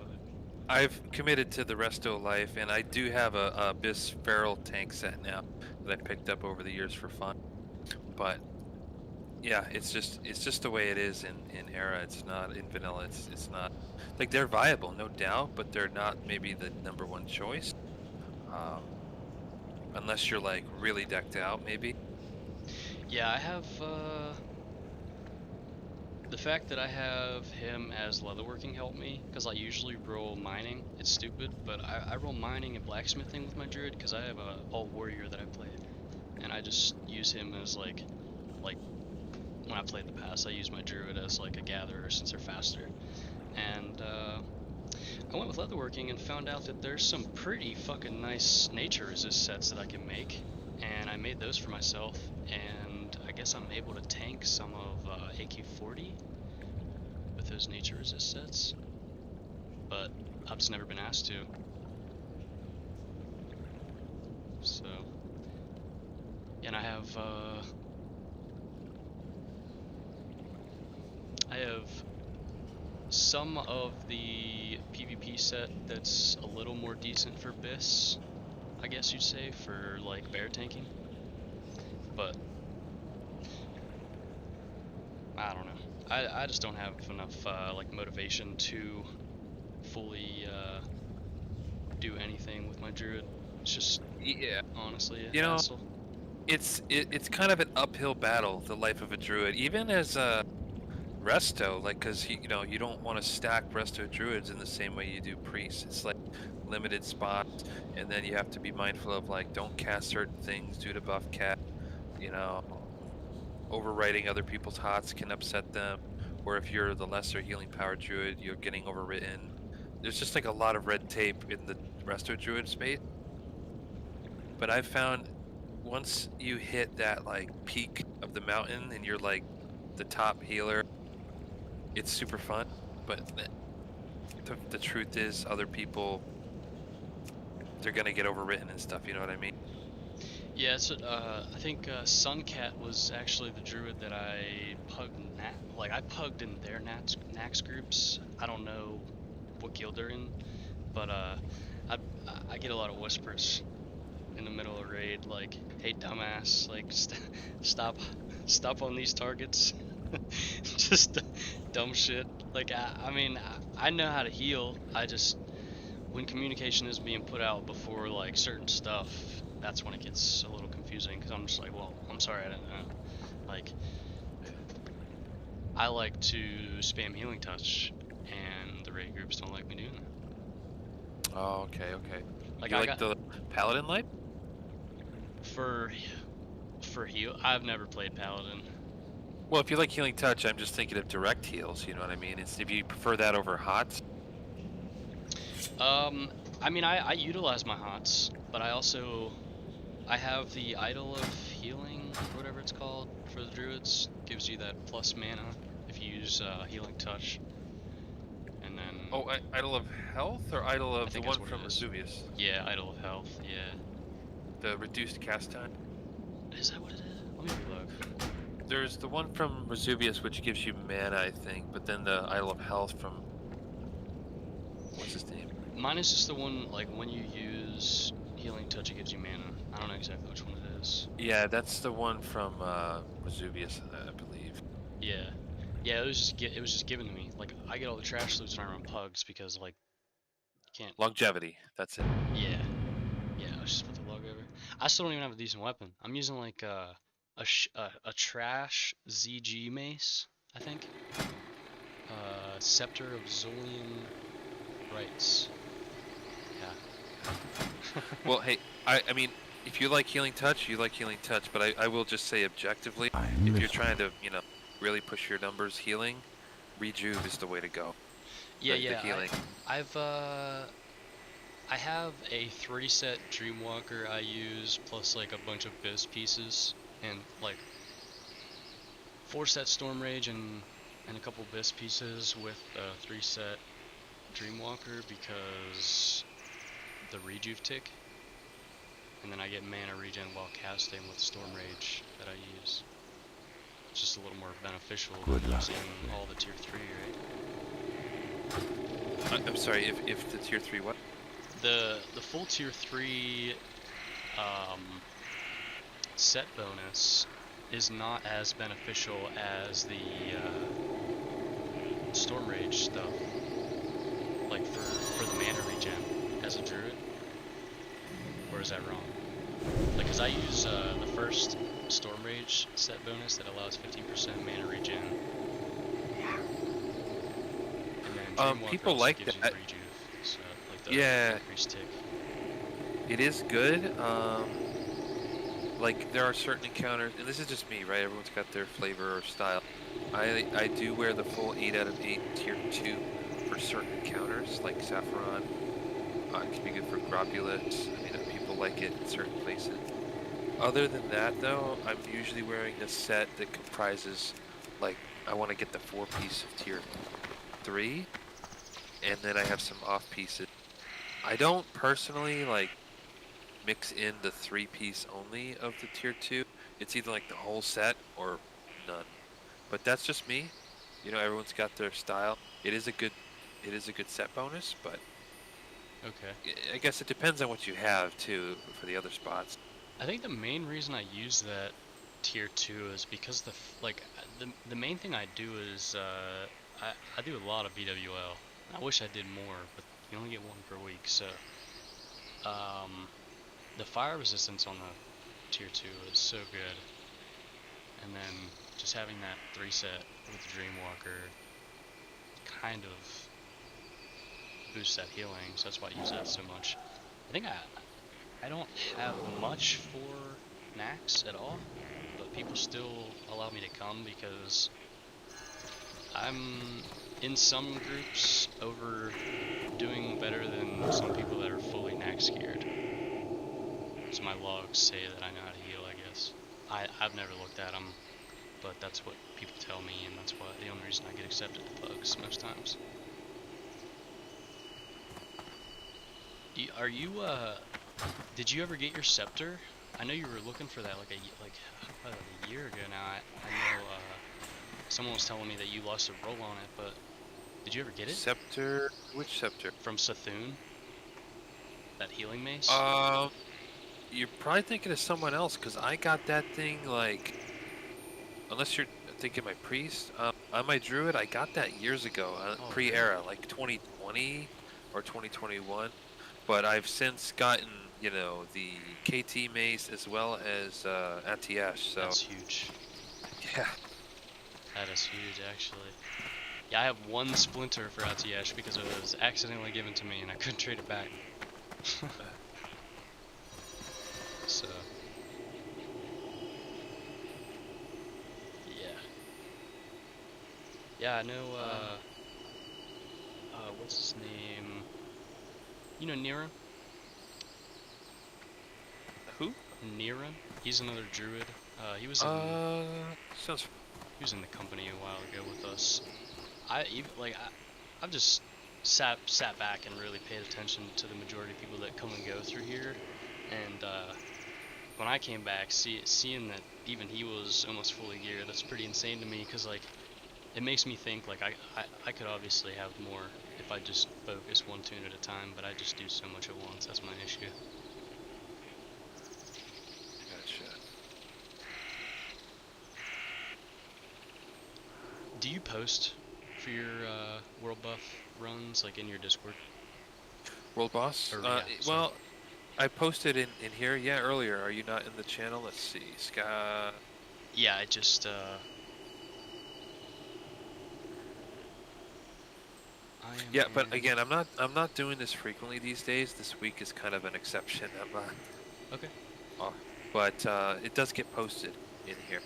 I've committed to the resto life, and I do have a Abyss Feral tank set now that I picked up over the years for fun. But yeah, it's just the way it is in Era. It's not in vanilla. It's not like they're viable, no doubt, but they're not maybe the #1 choice. Unless you're like really decked out, maybe. Yeah, I have the fact that I have him as leatherworking helped me, because I usually roll mining. It's stupid, but I roll mining and blacksmithing with my druid because I have a all warrior that I play, and I just use him as like like when I played in the past, I used my druid as like a gatherer since they're faster. And I went with leatherworking and found out that there's some pretty fucking nice nature resist sets that I can make, and I made those for myself. And I guess I'm able to tank some of AQ40 with those nature resist sets, but I've just never been asked to. So, yeah, and I have some of the PvP set that's a little more decent for BIS, I guess you'd say, for like bear tanking. But I don't know. I just don't have enough like motivation to fully do anything with my druid. It's just honestly a hassle. It's kind of an uphill battle, the life of a druid, even as a resto, like, because you don't want to stack resto druids in the same way you do priests. It's like limited spots, and then you have to be mindful of like don't cast certain things due to buff cap. Overwriting other people's hots can upset them, or if you're the lesser healing power druid, you're getting overwritten. There's just like a lot of red tape in the resto druid space. But I've found once you hit that like peak of the mountain and you're like the top healer, it's super fun. But the truth is, other people, they're gonna get overwritten and stuff. You know what I mean? Yeah, so I think Suncat was actually the druid that I pugged. I pugged in their Nax groups. I don't know what guild they're in, but I get a lot of whispers in the middle of raid, like, "Hey, dumbass, like, stop on these targets." Just dumb shit. Like, I mean, I know how to heal. I just, when communication is being put out before like certain stuff, that's when it gets a little confusing, because I'm just like, well, I'm sorry, I didn't know. Like, I like to spam healing touch, and the raid groups don't like me doing that. Oh, okay. Like, you like the paladin light? For heal, I've never played paladin. Well, if you like healing touch, I'm just thinking of direct heals. You know what I mean? It's if you prefer that over hots. I mean, I utilize my hots, but I have the Idol of Healing, or whatever it's called, for the druids. Gives you that plus mana if you use Healing Touch. And then... Oh, Idol of Health, or Idol of the one from it is. Vesuvius? Yeah, Idol of Health, yeah. The reduced cast time? Is that what it is? Let me relook. There's the one from Vesuvius, which gives you mana, I think, but then the Idol of Health from... What's his name? Mine is just the one, like, when you use Healing Touch, it gives you mana. I don't know exactly which one it is. Yeah, that's the one from Vesuvius, I believe. Yeah. Yeah, it was just given to me. Like, I get all the trash loots when I run pugs because, like, you can't... Longevity, that's it. Yeah. Yeah, I was just put the log over. I still don't even have a decent weapon. I'm using, like, a trash ZG mace, I think. Scepter of Zolian Rights. Yeah. Well, hey, I mean, if you like healing touch, you like healing touch, but I will just say objectively, if you're trying to, really push your numbers healing, Rejuve is the way to go. Yeah, the healing. I have a 3-set Dreamwalker I use, plus like a bunch of BIS pieces, and like 4-set Storm Rage and a couple BIS pieces with a 3-set Dreamwalker because the Rejuve tick, and then I get mana regen while casting with Storm Rage that I use. It's just a little more beneficial than using all the tier 3, right? I'm sorry, if the tier 3 what? The full tier 3 set bonus is not as beneficial as the Storm Rage stuff. Like for the mana regen as a druid? Or is that wrong? Like, cause I use the first Storm Rage set bonus that allows 15% mana regen. And then people like gives that. You rejuve, so, like the yeah. increased tick. It is good. like there are certain encounters, and this is just me, right? Everyone's got their flavor or style. I do wear the full 8 out of 8 tier 2 for certain encounters, like Saffron. It can be good for Globulus. I mean, people like it in certain places. Other than that, though, I'm usually wearing a set that comprises, like, I want to get the 4-piece of tier 3, and then I have some off pieces. I don't personally like mix in the 3-piece only of the tier 2. It's either like the whole set or none. But that's just me. You know, everyone's got their style. It is a good set bonus, but Okay. I guess it depends on what you have too for the other spots. I think the main reason I use that tier 2 is because the main thing I do is I do a lot of BWL. I wish I did more, but you only get one per week, so the fire resistance on the tier 2 is so good. And then just having that 3 set with Dreamwalker kind of boosts that healing, so that's why I use that so much. I think I don't have much for Nax at all, but people still allow me to come because I'm in some groups over doing better than some people that are fully Nax geared. So my logs say that I know how to heal, I guess. I've never looked at them, but that's what people tell me, and that's why the only reason I get accepted to pugs most times. Are you did you ever get your scepter? I know you were looking for that like a year ago now. I know someone was telling me that you lost a roll on it, but did you ever get it? Scepter? Which scepter? From Sethune. That healing mace? You're probably thinking of someone else, because I got that thing, like, unless you're thinking my priest, on my druid, I got that years ago, pre-era, like 2020 or 2021, but I've since gotten, you know, the KT mace as well as Atiyesh, so... That's huge. Yeah. That is huge, actually. Yeah, I have one splinter for Atiyesh because it was accidentally given to me and I couldn't trade it back. So... yeah. Yeah, I know, what's his name? You know Niran? Who? Niran. He's another druid. He was in... sounds... He was in the company a while ago with us. I've just sat back and really paid attention to the majority of people that come and go through here, and when I came back, seeing that even he was almost fully geared, that's pretty insane to me, because like it makes me think like I could obviously have more if I just focus one tune at a time, but I just do so much at once. That's my issue. Gotcha. Do you post for your World Buff runs, like in your Discord? World Boss? Or, yeah, well, I posted in here, yeah, earlier. Are you not in the channel? Let's see. Ska... Yeah, I just, yeah, but again, I'm not doing this frequently these days. This week is kind of an exception. I'm okay. But it does get posted in here.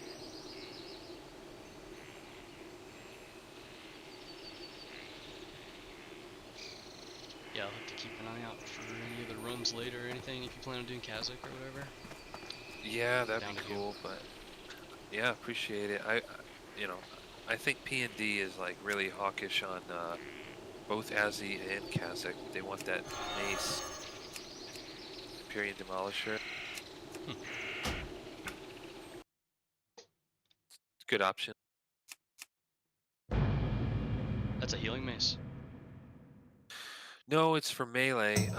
Yeah, I'll have to keep an eye out for any other runs later or anything if you plan on doing Kazakh or whatever. Yeah, that'd be cool, but yeah, appreciate it. You know, I think P&D is like really hawkish on both Azzy and Kazakh. They want that mace, Empyrean Demolisher. Good option. That's a healing mace. No, it's for melee.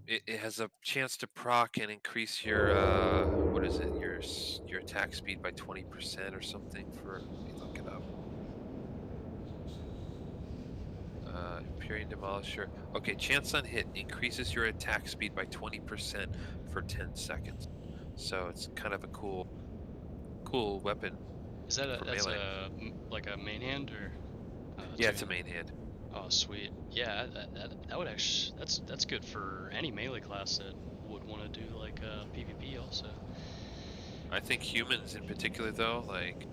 It has a chance to proc and increase your what is it? Your attack speed by 20% or something. Let me look it up. Empyrean Demolisher. Okay, chance on hit increases your attack speed by 20% for 10 seconds. So it's kind of a cool weapon. Is that that's melee. like a main hand or? Yeah, it's a main hand. Oh, sweet. Yeah, that would actually that's good for any melee class that would want to do like PvP also. I think humans in particular, though, like,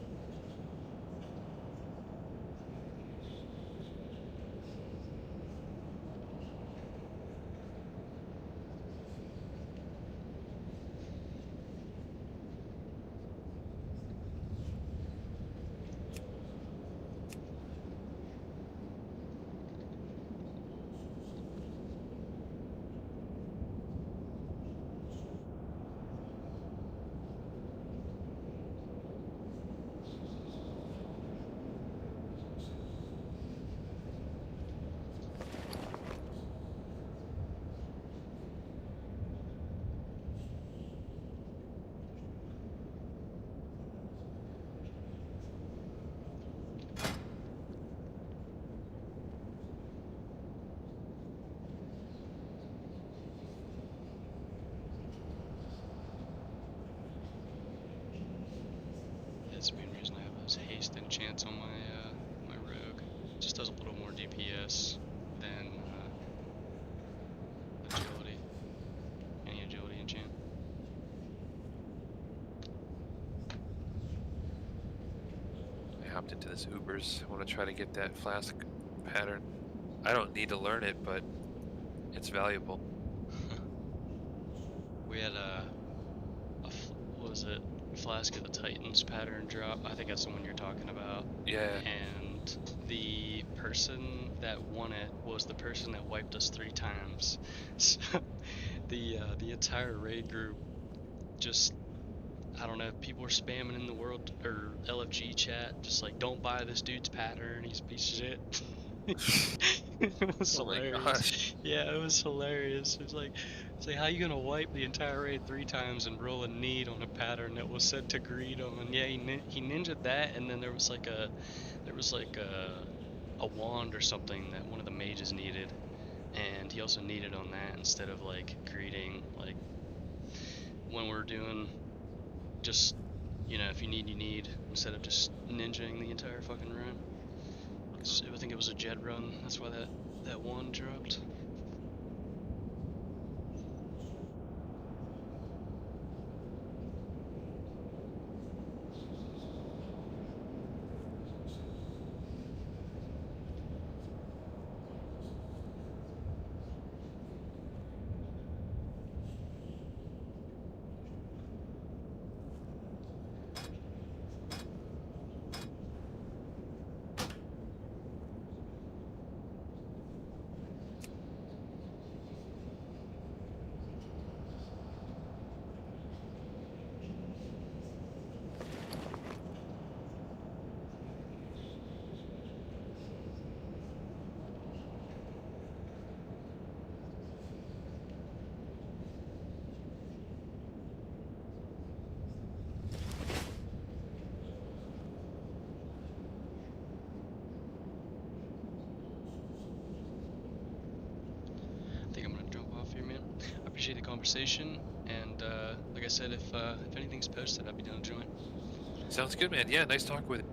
That's the main reason I have those haste enchants on my rogue. Just does a little more DPS than agility. Any agility enchant. I hopped into this Ubers. I want to try to get that flask pattern. I don't need to learn it, but it's valuable. We had what was it? Flask of the Titans pattern drop. I think that's the one you're talking about. Yeah. And the person that won it was the person that wiped us 3 times. So the entire raid group just, I don't know, people were spamming in the world or LFG chat, just like, don't buy this dude's pattern, he's a piece of shit. It was Oh my hilarious. gosh. Yeah, it was hilarious. It's like, how you gonna wipe the entire raid 3 times and roll a need on a pattern that was set to greed him? And yeah, he ninja'd that, and then there was like a wand or something that one of the mages needed, and he also needed on that instead of like greeting, like when we're doing just, if you need, you need, instead of just ninjaing the entire fucking run. I think it was a Jed run. That's why that one dropped. I think I'm gonna jump off here, man. I appreciate the conversation, and like I said, if anything's posted, I'd be down to join. Sounds good, man. Yeah, nice talk with you.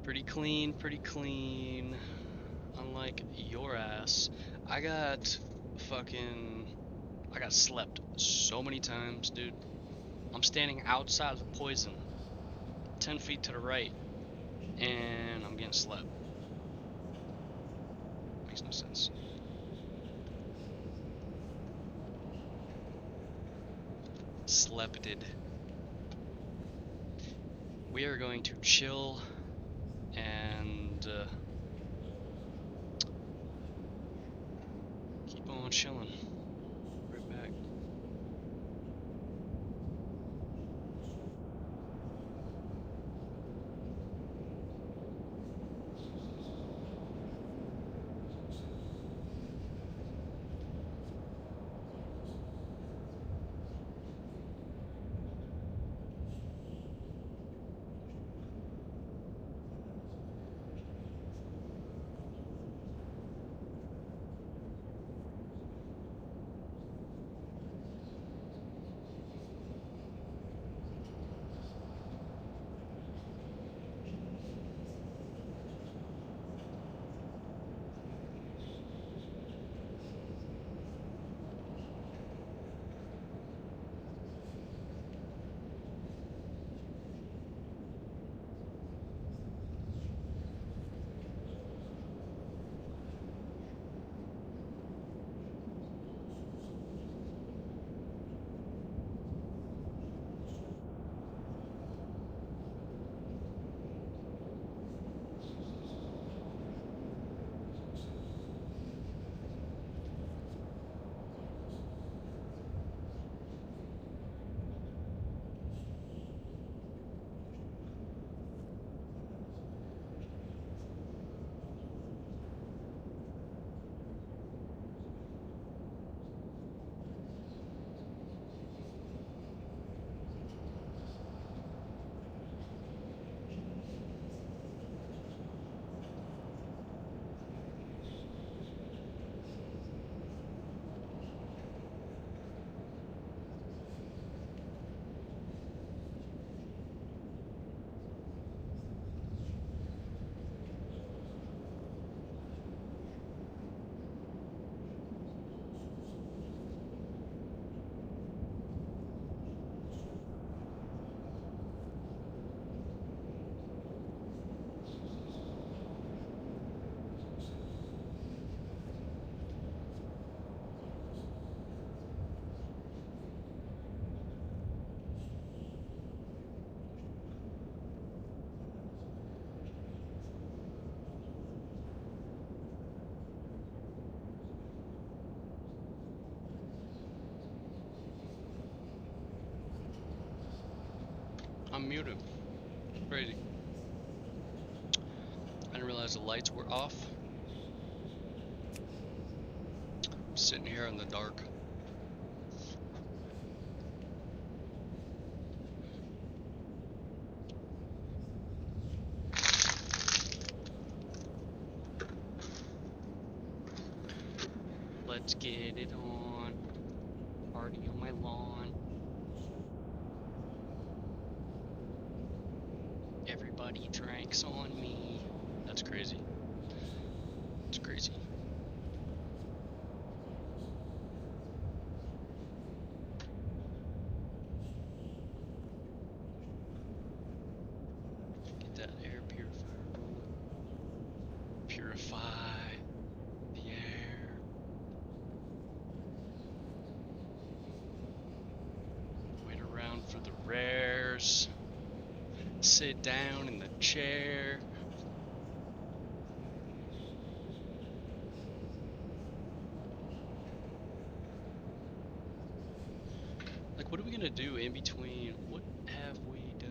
Pretty clean, pretty clean. Unlike your ass, I got I got slept so many times, dude. I'm standing outside of the poison, 10 feet to the right, and I'm getting slept. Makes no sense. Slepted. We are going to chill and keep on chilling. Right back. shoot him. Crazy. I didn't realize the lights were off. I'm sitting here in the dark. Let's get it on. Party on my lawn. Everybody drinks on me. That's crazy. It's crazy. Get that air purifier rolling. Purify the air. Wait around for the rares. Sit down in the chair. Like, what are we gonna do in between? What have we done?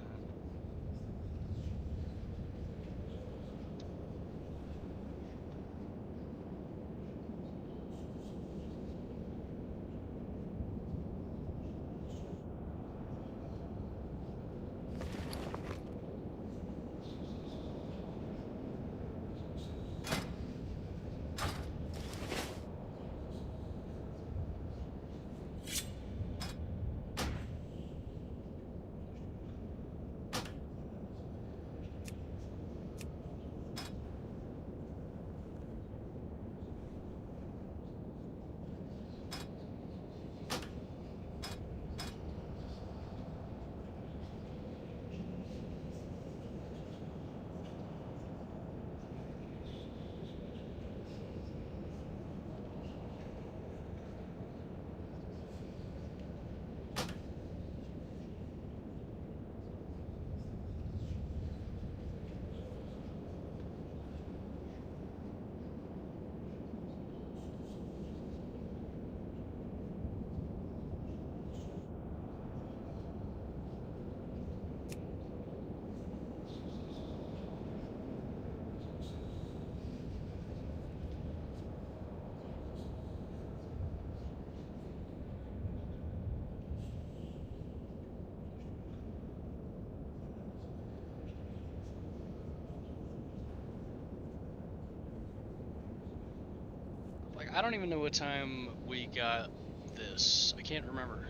Like, I don't even know what time we got this. I can't remember.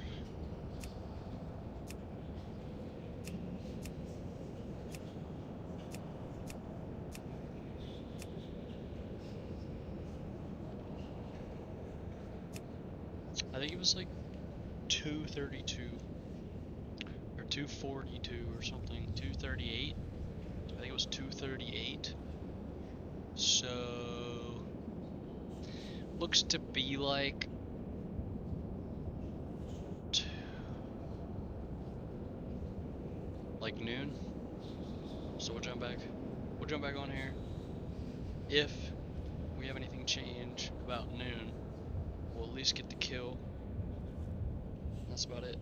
I think it was like 2:32 or 2:42 or something. 2:38. I think it was 2:38. So looks to be like noon. So we'll jump back. We'll jump back on here. If we have anything change about noon, we'll at least get the kill. That's about it.